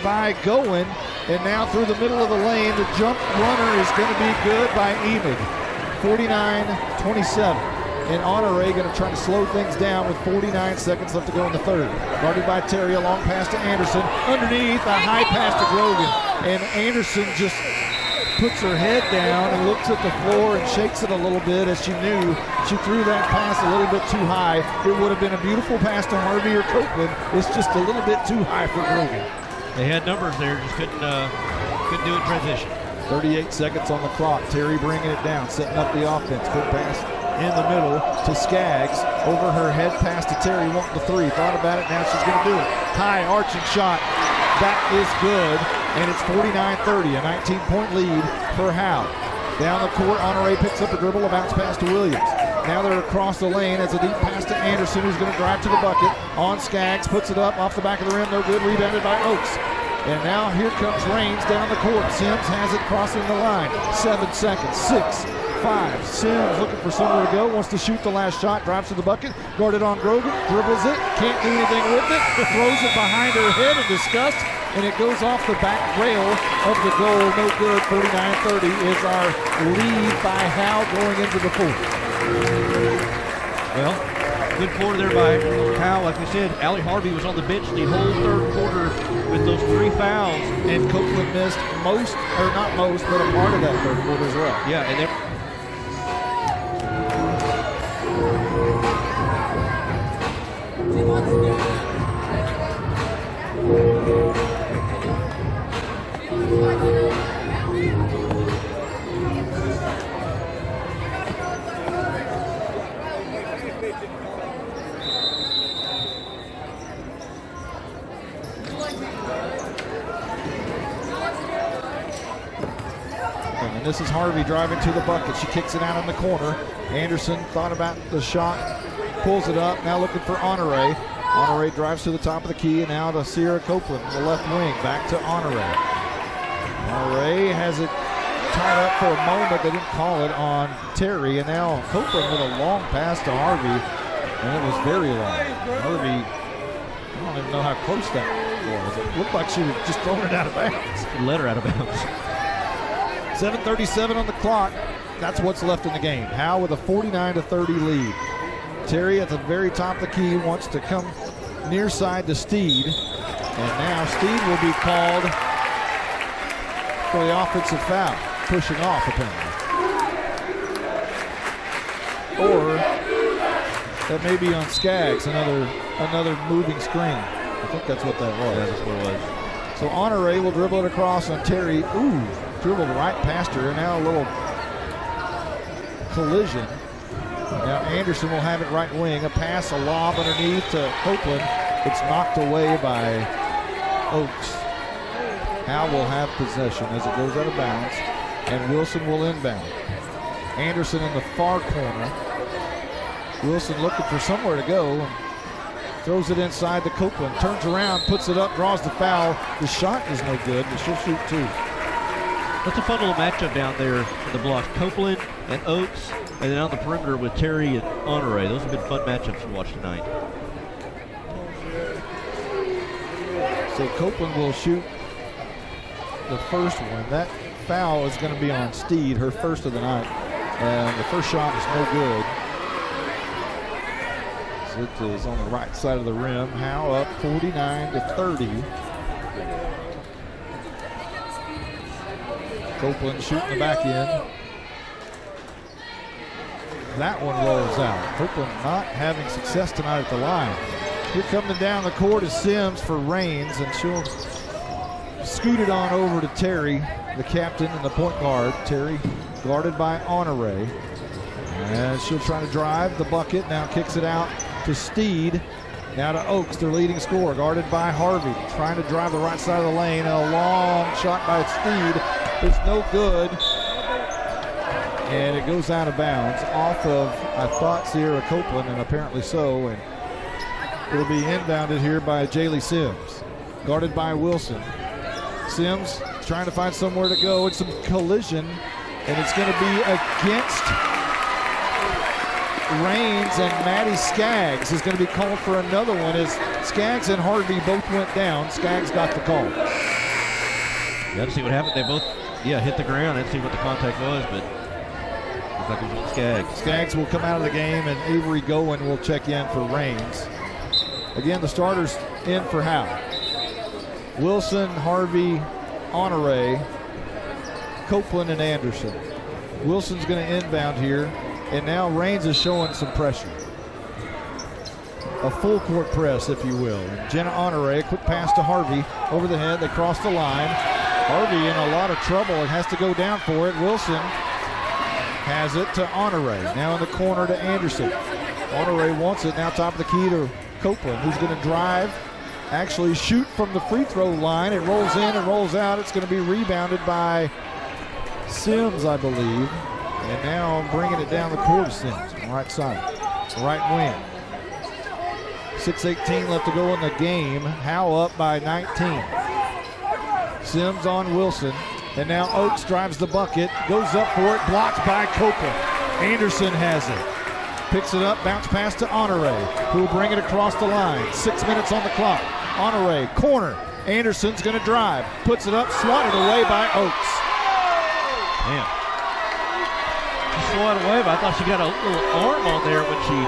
by Goen. And now through the middle of the lane, the jump runner is going to be good by Emig. 49-27. And Honore going to try to slow things down with 49 seconds left to go in the third. Guarded by Terry, a long pass to Anderson. Underneath, a high pass to Grogan. And Anderson just puts her head down and looks at the floor and shakes it a little bit, as she knew she threw that pass a little bit too high. It would have been a beautiful pass to Harvey or Copeland. It's just a little bit too high for Grogan. They had numbers there, just couldn't do it in transition. 38 seconds on the clock. Terry bringing it down, setting up the offense. Good pass in the middle to Skaggs. Over her head pass to Terry, wanting the three. Thought about it, now she's going to do it. High arching shot. That is good, and it's 49-30, a 19-point lead for Howe. Down the court, Honore picks up a dribble, a bounce pass to Williams. Now they're across the lane as a deep pass to Anderson, who's going to drive to the bucket. On Skaggs, puts it up off the back of the rim, no good, rebounded by Oaks. And now here comes Raines down the court. Sims has it crossing the line. 7 seconds, 6, 5. Sims looking for somewhere to go, wants to shoot the last shot, drives to the bucket, guarded on Grogan, dribbles it, can't do anything with it, throws it behind her head in disgust, and it goes off the back rail of the goal. No good. 49-30 is our lead by Howe going into the fourth. Well, good quarter there by Howe. Like we said, Allie Harvey was on the bench the whole third quarter with those 3 fouls. And Copeland missed most, or not most, but a part of that third quarter as well. Yeah, and And this is Harvey driving to the bucket. She kicks it out in the corner. Anderson thought about the shot, pulls it up, now looking for Honore. Honore drives to the top of the key, and now to Sierra Copeland, the left wing, back to Honore. Honore has it tied up for a moment. They didn't call it on Terry, and now Copeland with a long pass to Harvey, and it was very long. Harvey, I don't even know how close that was. It looked like she was just throwing it out of bounds. let her out of bounds. 7:37 on the clock. That's what's left in the game. Howe with a 49-30 lead. Terry at the very top of the key wants to come near side to Steed. And now Steed will be called for the offensive foul. Pushing off, apparently. Or that may be on Skaggs, another moving screen. I think that's what that was. Yeah, that's what it was. So Honore will dribble it across on Terry. Ooh, dribbled right past her. Now a little collision. Now Anderson will have it right wing. A pass, a lob underneath to Copeland. It's knocked away by Oaks. Howe will have possession as it goes out of bounds, and Wilson will inbound. Anderson in the far corner. Wilson looking for somewhere to go, and throws it inside to Copeland. Turns around, puts it up, draws the foul. The shot is no good, but she'll shoot 2. That's a fun little matchup down there in the blocks. Copeland and Oaks, and then on the perimeter with Terry and Honore. Those have been fun matchups to watch tonight. So Copeland will shoot the first one. That foul is going to be on Steed, her first of the night. And the first shot is no good. So it is on the right side of the rim. Howe up 49-30. Copeland shooting the back end. that one rolls out. Copeland not having success tonight at the line. Here coming down the court is Sims for Raines, and she'll scoot it on over to Terry, the captain and the point guard. Terry guarded by Honore. And she'll try to drive the bucket. Now kicks it out to Steed. Now to Oaks, their leading scorer, guarded by Harvey. Trying to drive the right side of the lane. A long shot by Steed. It's no good. And it goes out of bounds off of, I thought, Sierra Copeland, and apparently so. And it'll be inbounded here by Jaylee Sims, guarded by Wilson. Sims trying to find somewhere to go. It's some collision, and it's going to be against Raines, and Maddie Skaggs is going to be called for another one as Skaggs and Harvey both went down. Skaggs got the call. Let's see what happened. They both, hit the ground. Let's see what the contact was, but looks like it was on Skaggs. Skaggs will come out of the game, and Avery Goen will check in for Raines. Again, the starters in for Howe. Wilson, Harvey, Honore, Copeland, and Anderson. Wilson's going to inbound here, and now Raines is showing some pressure. A full court press, if you will. And Jenna Honore, a quick pass to Harvey over the head. They cross the line. Harvey in a lot of trouble and has to go down for it. Wilson has it to Honore. Now in the corner to Anderson. Honore wants it. Now top of the key to Copeland, who's going to drive, actually shoot from the free throw line. It rolls in and rolls out. It's going to be rebounded by Sims, I believe. And now bringing it down the court to Sims on the right side, right wing. 6:18 left to go in the game. Howe up by 19. Sims on Wilson. And now Oaks drives the bucket, goes up for it, blocked by Copeland. Anderson has it. Picks it up, bounce pass to Honore, who will bring it across the line. 6 minutes on the clock. Honore, corner. Anderson's going to drive. Puts it up, swatted away by Oaks. Man. She swatted away, but I thought she got a little arm on there when she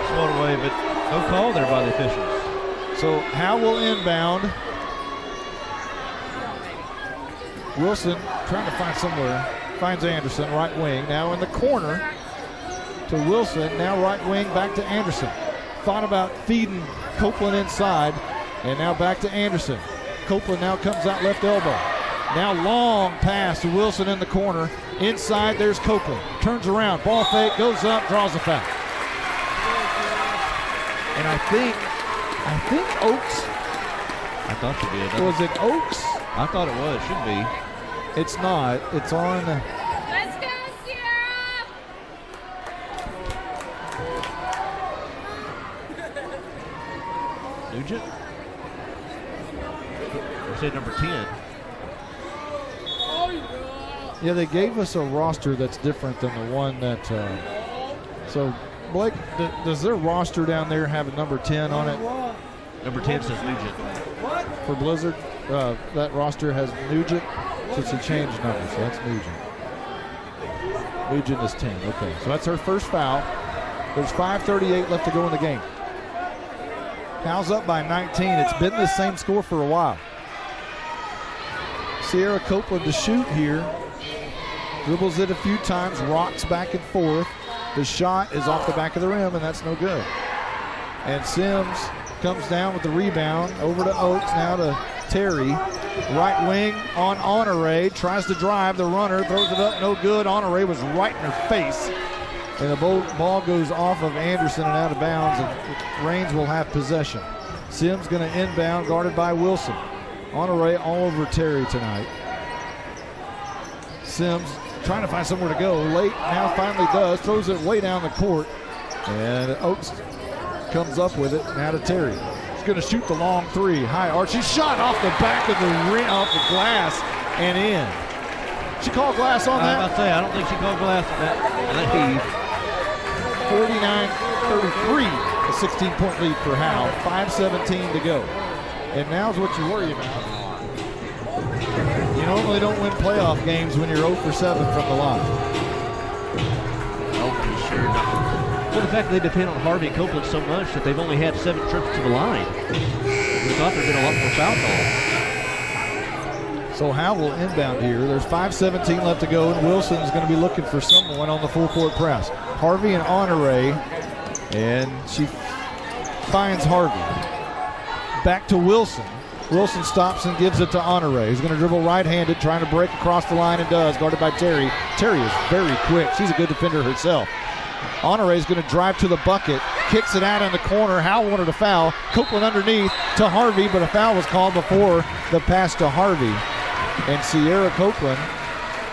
swatted away, but no call there by the officials. So Howe will inbound. Wilson trying to find somewhere. Finds Anderson, right wing. Now in the corner to Wilson. Now right wing back to Anderson. Thought about feeding Copeland inside. And now back to Anderson. Copeland now comes out left elbow. Now long pass to Wilson in the corner. Inside there's Copeland. Turns around. Ball fake. Goes up. Draws a foul. And I think Oaks. I thought she did. Was it Oaks? I thought it was. Should be. It's not. It's on. Let's go, Sierra! Nugent? Or say number 10. Yeah, they gave us a roster that's different than the one that. So, Blake, does their roster down there have a number 10 on it? Number 10 says Nugent. For Blizzard, that roster has Nugent. So it's a change number, so that's Nugent. Nugent is 10, okay. So that's her first foul. There's 5:38 left to go in the game. Howe's up by 19. It's been the same score for a while. Sierra Copeland to shoot here. Dribbles it a few times, rocks back and forth. The shot is off the back of the rim, and that's no good. And Sims comes down with the rebound over to Oaks, now to Terry. Right wing on Honore, tries to drive the runner, throws it up, no good. Honore was right in her face. And the ball goes off of Anderson and out of bounds, and Raines will have possession. Sims going to inbound, guarded by Wilson. Honore all over Terry tonight. Sims trying to find somewhere to go. Late, now finally does, throws it way down the court. And Oaks comes up with it, now to Terry. He's going to shoot the long three. High arch. She shot off the back of the rim, off the glass, and in. She called glass on that? I was about to say, I don't think she called glass on that heave. 49-33, a 16-point lead for Howe. 5:17 to go. And now's what you worry about. You normally don't win playoff games when you're 0 for 7 from the line. Oh, for sure not. Well, the fact that they depend on Harvey and Copeland so much that they've only had 7 trips to the line. We thought there'd been a lot more foul calls. So Howe will inbound here. There's 5:17 left to go, and Wilson's going to be looking for someone on the full court press. Harvey and Honore, and she finds Harvey. Back to Wilson. Wilson stops and gives it to Honore. He's going to dribble right-handed, trying to break across the line, and does, guarded by Terry. Terry is very quick. She's a good defender herself. Honore is going to drive to the bucket, kicks it out in the corner. Howe wanted a foul. Copeland underneath to Harvey, but a foul was called before the pass to Harvey. And Sierra Copeland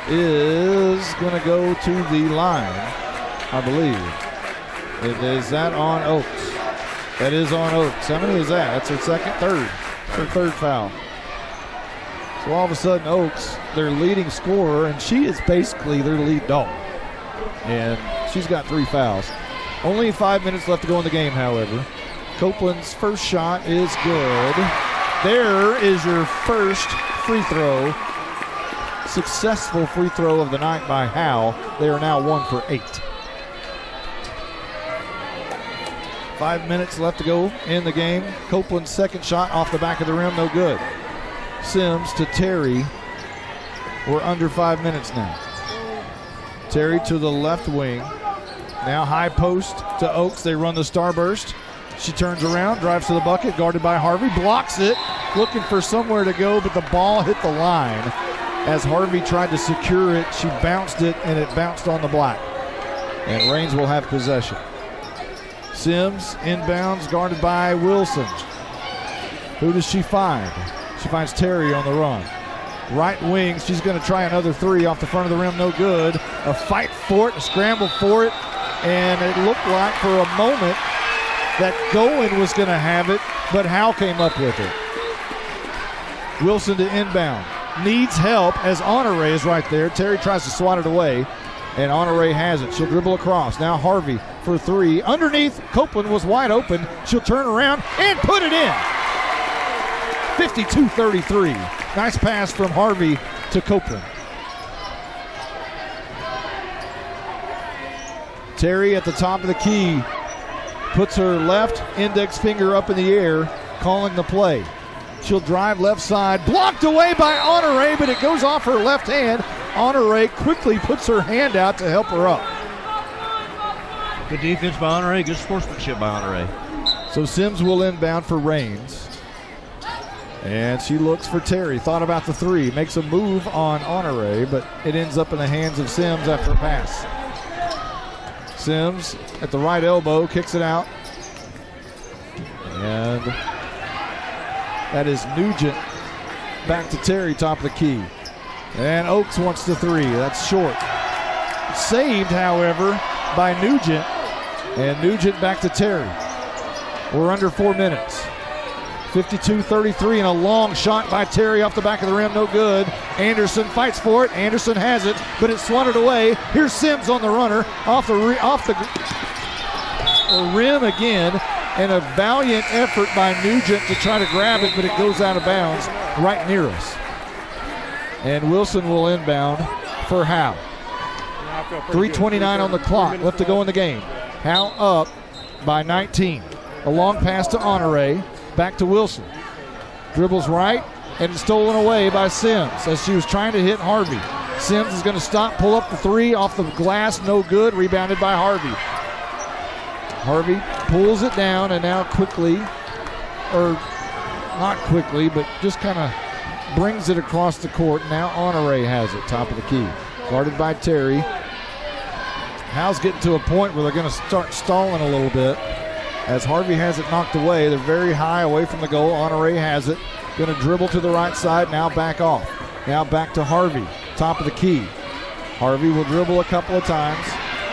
is going to go to the line, I believe. Is that on Oaks? That is on Oaks. How many is that? That's her second, third. Her third foul. So all of a sudden, Oaks, their leading scorer, and she is basically their lead dog. And she's got 3 fouls. Only 5 minutes left to go in the game, however. Copeland's first shot is good. There is your first free throw. Successful free throw of the night by Howe. They are now 1 for 8. 5 minutes left to go in the game. Copeland's second shot off the back of the rim, no good. Sims to Terry. We're under 5 minutes now. Terry to the left wing. Now high post to Oaks. They run the starburst. She turns around, drives to the bucket, guarded by Harvey, blocks it, looking for somewhere to go, but the ball hit the line. As Harvey tried to secure it, she bounced it, and it bounced on the black. And Raines will have possession. Sims inbounds, guarded by Wilson. Who does she find? She finds Terry on the run. Right wing, she's going to try another 3 off the front of the rim, no good. A fight for it, a scramble for it, and it looked like for a moment that Goen was going to have it, but Howe came up with it. Wilson to inbound. Needs help as Honore is right there. Terry tries to swat it away, and Honore has it. She'll dribble across. Now Harvey for 3. Underneath, Copeland was wide open. She'll turn around and put it in. 52-33. Nice pass from Harvey to Copeland. Terry at the top of the key puts her left index finger up in the air, calling the play. She'll drive left side, blocked away by Honore, but it goes off her left hand. Honore quickly puts her hand out to help her up. Good defense by Honore, good sportsmanship by Honore. So Sims will inbound for Raines. And she looks for Terry. Thought about the 3. Makes a move on Honore, but it ends up in the hands of Sims after a pass. Sims at the right elbow, kicks it out. And that is Nugent back to Terry, top of the key. And Oaks wants the 3. That's short. Saved, however, by Nugent. And Nugent back to Terry. We're under 4 minutes. 52-33, and a long shot by Terry off the back of the rim, no good. Anderson fights for it. Anderson has it, but it's swatted away. Here's Sims on the runner, off the rim again, and a valiant effort by Nugent to try to grab it, but it goes out of bounds right near us. And Wilson will inbound for Howe. 3:29 on the clock, left to go in the game. Howe up by 19. A long pass to Honore. Back to Wilson. Dribbles right, and it's stolen away by Sims as she was trying to hit Harvey. Sims is going to stop, pull up the 3 off the glass, no good, rebounded by Harvey. Harvey pulls it down, and now quickly, or not quickly, but just kind of brings it across the court. Now Honore has it, top of the key. Guarded by Terry. Howe's getting to a point where they're going to start stalling a little bit. As Harvey has it knocked away, they're very high away from the goal. Honore has it. Going to dribble to the right side, now back off. Now back to Harvey, top of the key. Harvey will dribble a couple of times.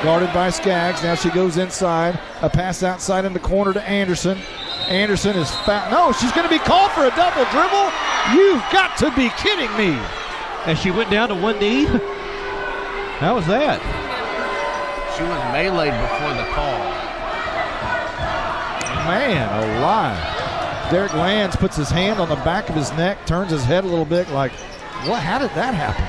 Guarded by Skaggs. Now she goes inside. A pass outside in the corner to Anderson. Anderson is fouled. No, she's going to be called for a double dribble. You've got to be kidding me. And she went down to one knee. How was that? She was meleeed before the call. Man alive. Derek Lands puts his hand on the back of his neck, turns his head a little bit like, what? How did that happen?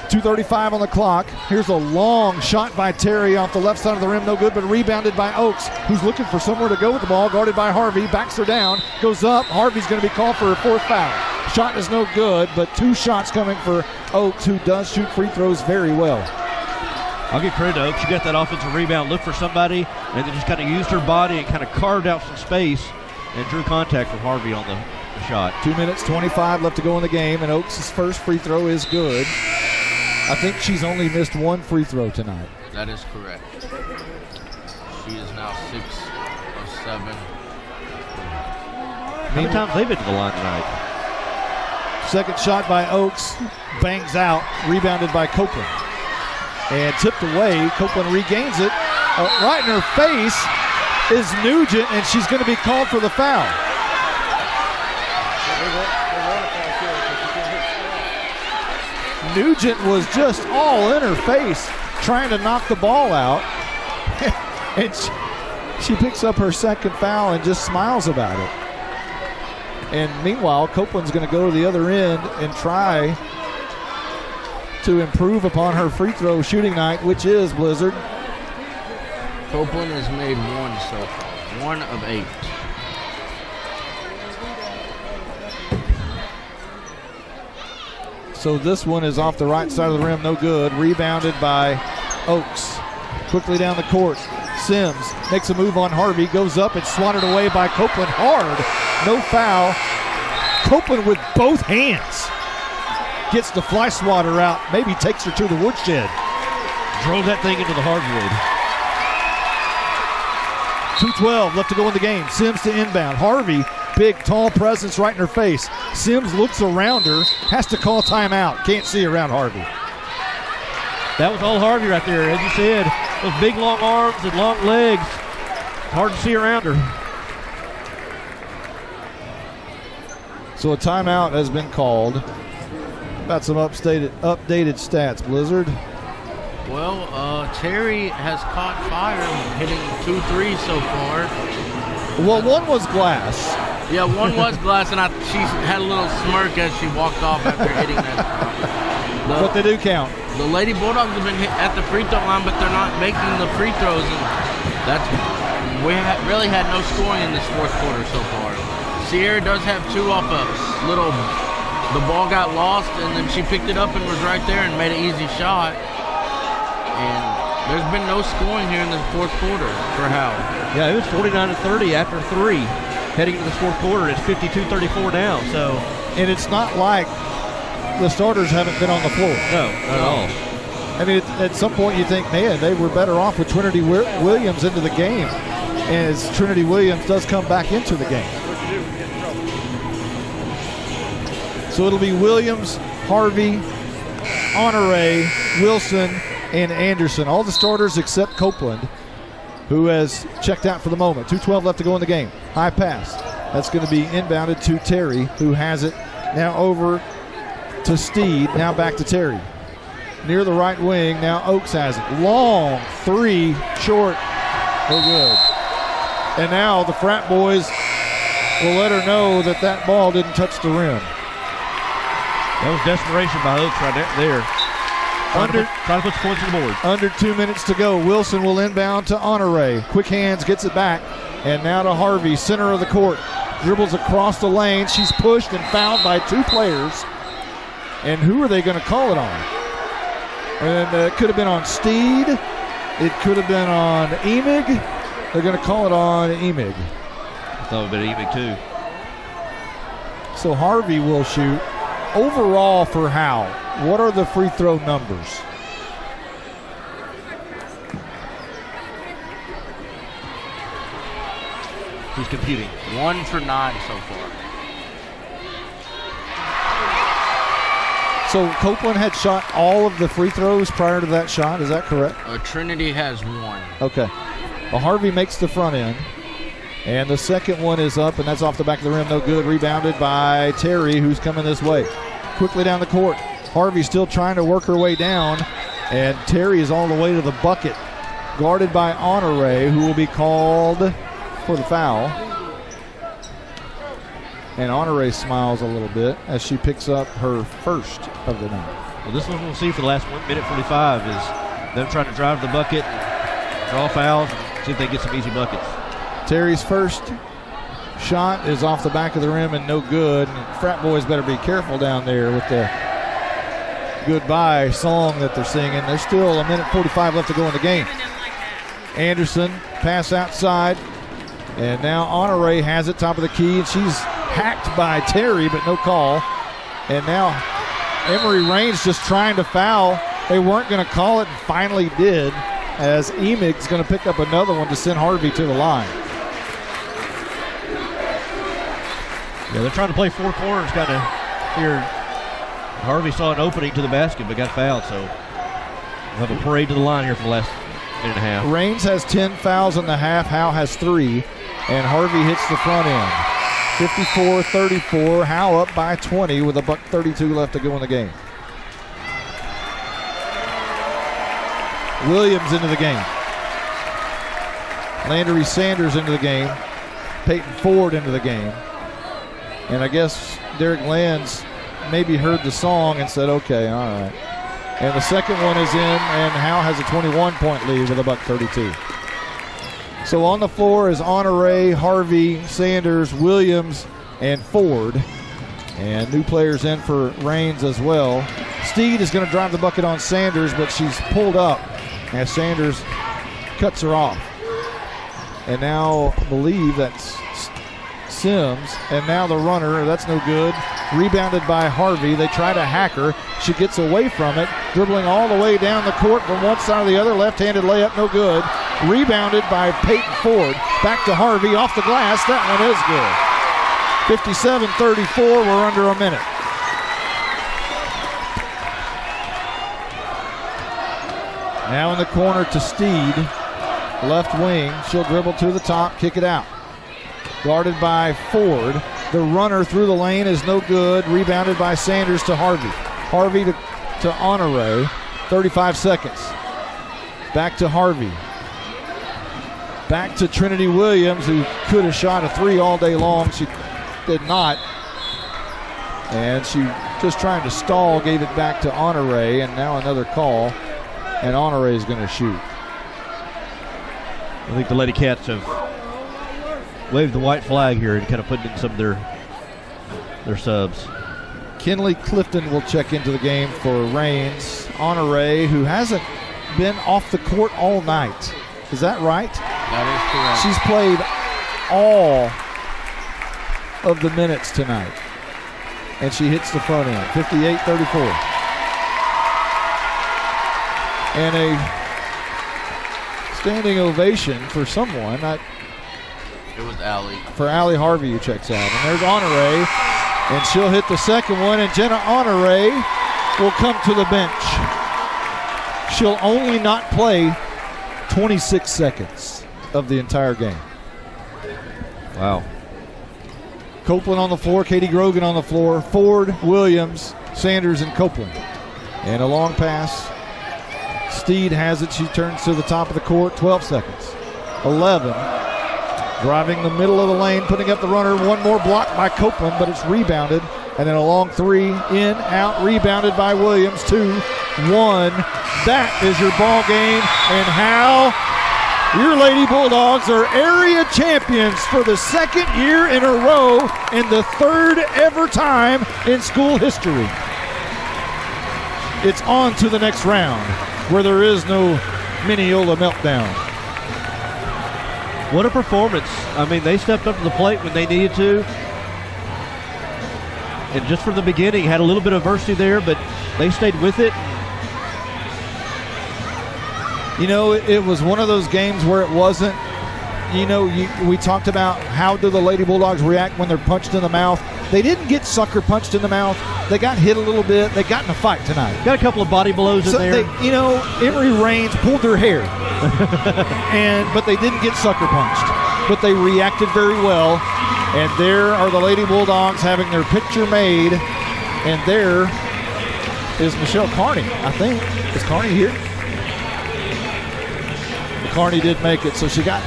2:35 on the clock. Here's a long shot by Terry off the left side of the rim, no good, but rebounded by Oaks, who's looking for somewhere to go with the ball, guarded by Harvey, backs her down, goes up. Harvey's going to be called for her 4th foul. Shot is no good, but 2 shots coming for Oaks, who does shoot free throws very well. I'll give credit to Oaks. She got that offensive rebound, looked for somebody, and then just kind of used her body and kind of carved out some space and drew contact from Harvey on the shot. 2 minutes, 25 left to go in the game, and Oaks' first free throw is good. I think she's only missed 1 free throw tonight. That is correct. She is now 6 of 7. How many times they've been to the line tonight? Second shot by Oaks, bangs out, rebounded by Copeland. And tipped away, Copeland regains it. Right in her face is Nugent, and she's going to be called for the foul. Nugent was just all in her face, trying to knock the ball out. And she picks up her second foul and just smiles about it. And meanwhile, Copeland's going to go to the other end and try to improve upon her free throw shooting night, which is, Blizzard, Copeland has made 1 so far. 1 of 8. so this one is off the right side of the rim, no good. Rebounded by Oaks. Quickly down the court, Sims makes a move on Harvey, goes up and swatted away by Copeland hard. No foul. Copeland with both hands gets the fly swatter out, maybe takes her to the woodshed. Drove that thing into the hardwood. 2:12 left to go in the game. Sims to inbound. Harvey, big, tall presence right in her face. Sims looks around her, has to call timeout. Can't see around Harvey. That was all Harvey right there. As you said, those big long arms and long legs. Hard to see around her. So a timeout has been called. Got some updated stats, Blizzard. Well, Terry has caught fire, hitting 2 threes so far. Well, one was glass. Yeah, one was glass, and she had a little smirk as she walked off after hitting that. But they do count. The Lady Bulldogs have been hit at the free throw line, but they're not making the free throws, and we really had no scoring in this fourth quarter so far. Sierra does have 2 off a little. The ball got lost, and then she picked it up and was right there and made an easy shot. And there's been no scoring here in the fourth quarter for Howe. Yeah, it was 49-30 after 3. Heading into this fourth quarter, it's 52-34 now. So, And it's not like the starters haven't been on the floor. no, not at all. I mean, at some point you think, man, they were better off with Trinity Williams into the game, as Trinity Williams does come back into the game. So it'll be Williams, Harvey, Honore, Wilson, and Anderson. All the starters except Copeland, who has checked out for the moment. 2:12 left to go in the game. High pass. That's going to be inbounded to Terry, who has it now over to Steed. Now back to Terry. Near the right wing, now Oaks has it. Long 3, short, no good. And now the frat boys will let her know that that ball didn't touch the rim. That was desperation by Oaks right there. Trying to put points on the board. Under 2 minutes to go. Wilson will inbound to Honore. Quick hands, gets it back. And now to Harvey, center of the court. Dribbles across the lane. She's pushed and fouled by 2 players. And who are they going to call it on? And it could have been on Steed. It could have been on Emig. They're going to call it on Emig. I thought it would have been Emig too. So Harvey will shoot. Overall for Howe, what are the free throw numbers? Who's computing? 1 for 9 so far. So Copeland had shot all of the free throws prior to that shot, is that correct? Trinity has 1. Okay. Well, Harvey makes the front end. And the second one is up, and that's off the back of the rim. No good. Rebounded by Terry, who's coming this way. Quickly down the court. Harvey still trying to work her way down. And Terry is all the way to the bucket. Guarded by Honore, who will be called for the foul. And Honore smiles a little bit as she picks up her first of the night. Well, this one we'll see for the last 1 minute 45 is them trying to drive the bucket, draw fouls, and see if they get some easy buckets. Terry's first. shot is off the back of the rim and no good. And frat boys better be careful down there with the goodbye song that they're singing. There's still 1:45 left to go in the game. Anderson, pass outside. And now Honore has it, top of the key, and she's hacked by Terry, but no call. And now Emory Raines just trying to foul. They weren't going to call it and finally did, as Emig's going to pick up another one to send Harvey to the line. Yeah, they're trying to play four corners kind of here. Harvey saw an opening to the basket but got fouled, so we'll have a parade to the line here for the last minute and a half. Raines has 10 fouls in the half. Howe has 3, and Harvey hits the front end. 54-34. Howe up by 20 with $1:32 left to go in the game. Williams into the game. Landry Sanders into the game. Peyton Ford into the game. And I guess Derek Lands maybe heard the song and said, okay, all right. And the second one is in, and Howe has a 21-point lead with $1:32. So on the floor is Honore, Harvey, Sanders, Williams, and Ford. And new players in for Raines as well. Steed is going to drive the bucket on Sanders, but she's pulled up as Sanders cuts her off. And now I believe that's Sims. And now the runner, that's no good. Rebounded by Harvey. They try to hack her. She gets away from it, dribbling all the way down the court from one side or the other. Left-handed layup, no good. Rebounded by Peyton Ford. Back to Harvey, off the glass. That one is good. 57-34, we're under a minute. Now in the corner to Steed. Left wing, she'll dribble to the top, kick it out. Guarded by Ford. The runner through the lane is no good. Rebounded by Sanders to Harvey. Harvey to Honore. 35 seconds. Back to Harvey. Back to Trinity Williams, who could have shot a 3 all day long. She did not. And she just trying to stall, gave it back to Honore, and now another call. And Honore is going to shoot. I think the Lady Cats have waved the white flag here and kind of put in some of their subs. Kinley Clifton will check into the game for Raines. Honore, who hasn't been off the court all night. Is that right? That is correct. She's played all of the minutes tonight. And she hits the front end. 58-34. And a standing ovation for someone. It was Allie. For Allie Harvey, who checks out. And there's Honore. And she'll hit the second one. And Jenna Honore will come to the bench. She'll only not play 26 seconds of the entire game. Wow. Copeland on the floor, Katie Grogan on the floor, Ford, Williams, Sanders, and Copeland. And a long pass. Steed has it. She turns to the top of the court. 12 seconds. 11. Driving the middle of the lane, putting up the runner. One more block by Copeland, but it's rebounded. And then a long 3, in, out, rebounded by Williams. 2, 1. That is your ball game. And Howe, your Lady Bulldogs are area champions for the second year in a row and the third ever time in school history. It's on to the next round, where there is no Mineola meltdown. What a performance. I mean, they stepped up to the plate when they needed to. And just from the beginning, had a little bit of adversity there, but they stayed with it. You know, it was one of those games where it wasn't, we talked about how do the Lady Bulldogs react when they're punched in the mouth. They didn't get sucker punched in the mouth. They got hit a little bit. They got in a fight tonight. Got a couple of body blows in there. Emory Raines pulled her hair, but they didn't get sucker punched. But they reacted very well. And there are the Lady Bulldogs having their picture made. And there is Michelle Carney, I think. Is Carney here? Carney did make it, so she got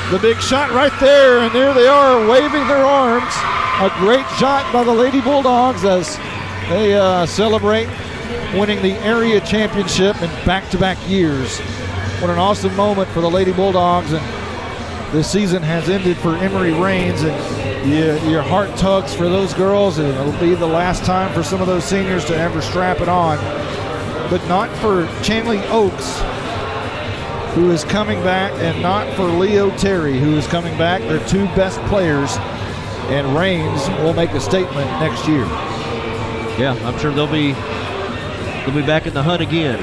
the big shot right there, and there they are waving their arms. A great shot by the Lady Bulldogs as they celebrate winning the area championship in back-to-back years. What an awesome moment for the Lady Bulldogs, and this season has ended for Emory Reigns, and your heart tugs for those girls, and it'll be the last time for some of those seniors to ever strap it on. But not for Chanley Oaks, who is coming back, and not for Leo Terry, who is coming back. They're two best players, and Reigns will make a statement next year. Yeah, I'm sure they'll be back in the hunt again.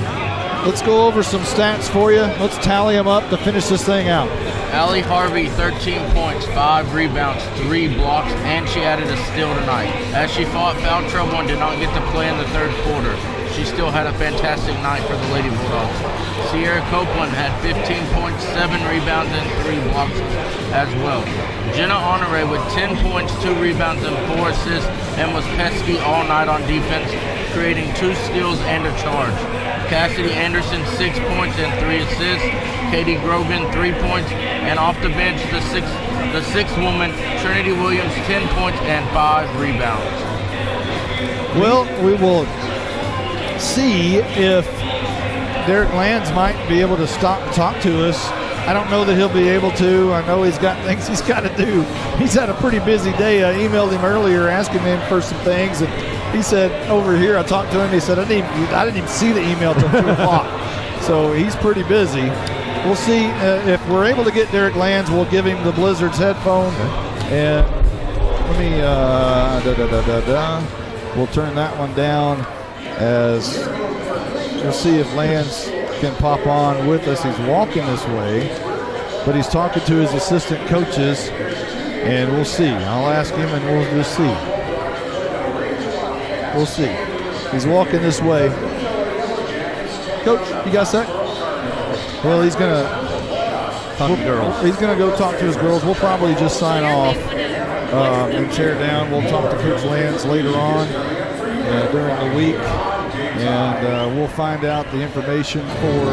Let's go over some stats for you. Let's tally them up to finish this thing out. Allie Harvey, 13 points, 5 rebounds, 3 blocks, and she added a steal tonight. As she fought foul trouble and did not get to play in the third quarter, she still had a fantastic night for the Lady Bulldogs. Sierra Copeland had 15 points, 7 rebounds, and 3 blocks as well. Jenna Honore with 10 points, 2 rebounds, and 4 assists, and was pesky all night on defense, creating 2 steals and a charge. Cassidy Anderson, 6 points and 3 assists. Katie Grogan, 3 points, and off the bench, the sixth woman, Trinity Williams, 10 points and 5 rebounds. Well, we will see if Derek Lands might be able to stop and talk to us. I don't know that he'll be able to. I know he's got things he's got to do. He's had a pretty busy day. I emailed him earlier asking him for some things, and he said over here, I talked to him, he said, I didn't even see the email till 2 o'clock. So he's pretty busy. We'll see if we're able to get Derek Lands. We'll give him the Blizzard's headphone. And let me, we'll turn that one down as we'll see if Lands can pop on with us. He's walking this way, but he's talking to his assistant coaches, and we'll see. I'll ask him, and we'll just see. We'll see. He's walking this way. Coach, you got a sec? Well, he's going to Talk to girls. He's going to go talk to his girls. We'll probably just sign off and tear down. We'll talk to Coach Lands later on during the week, and we'll find out the information for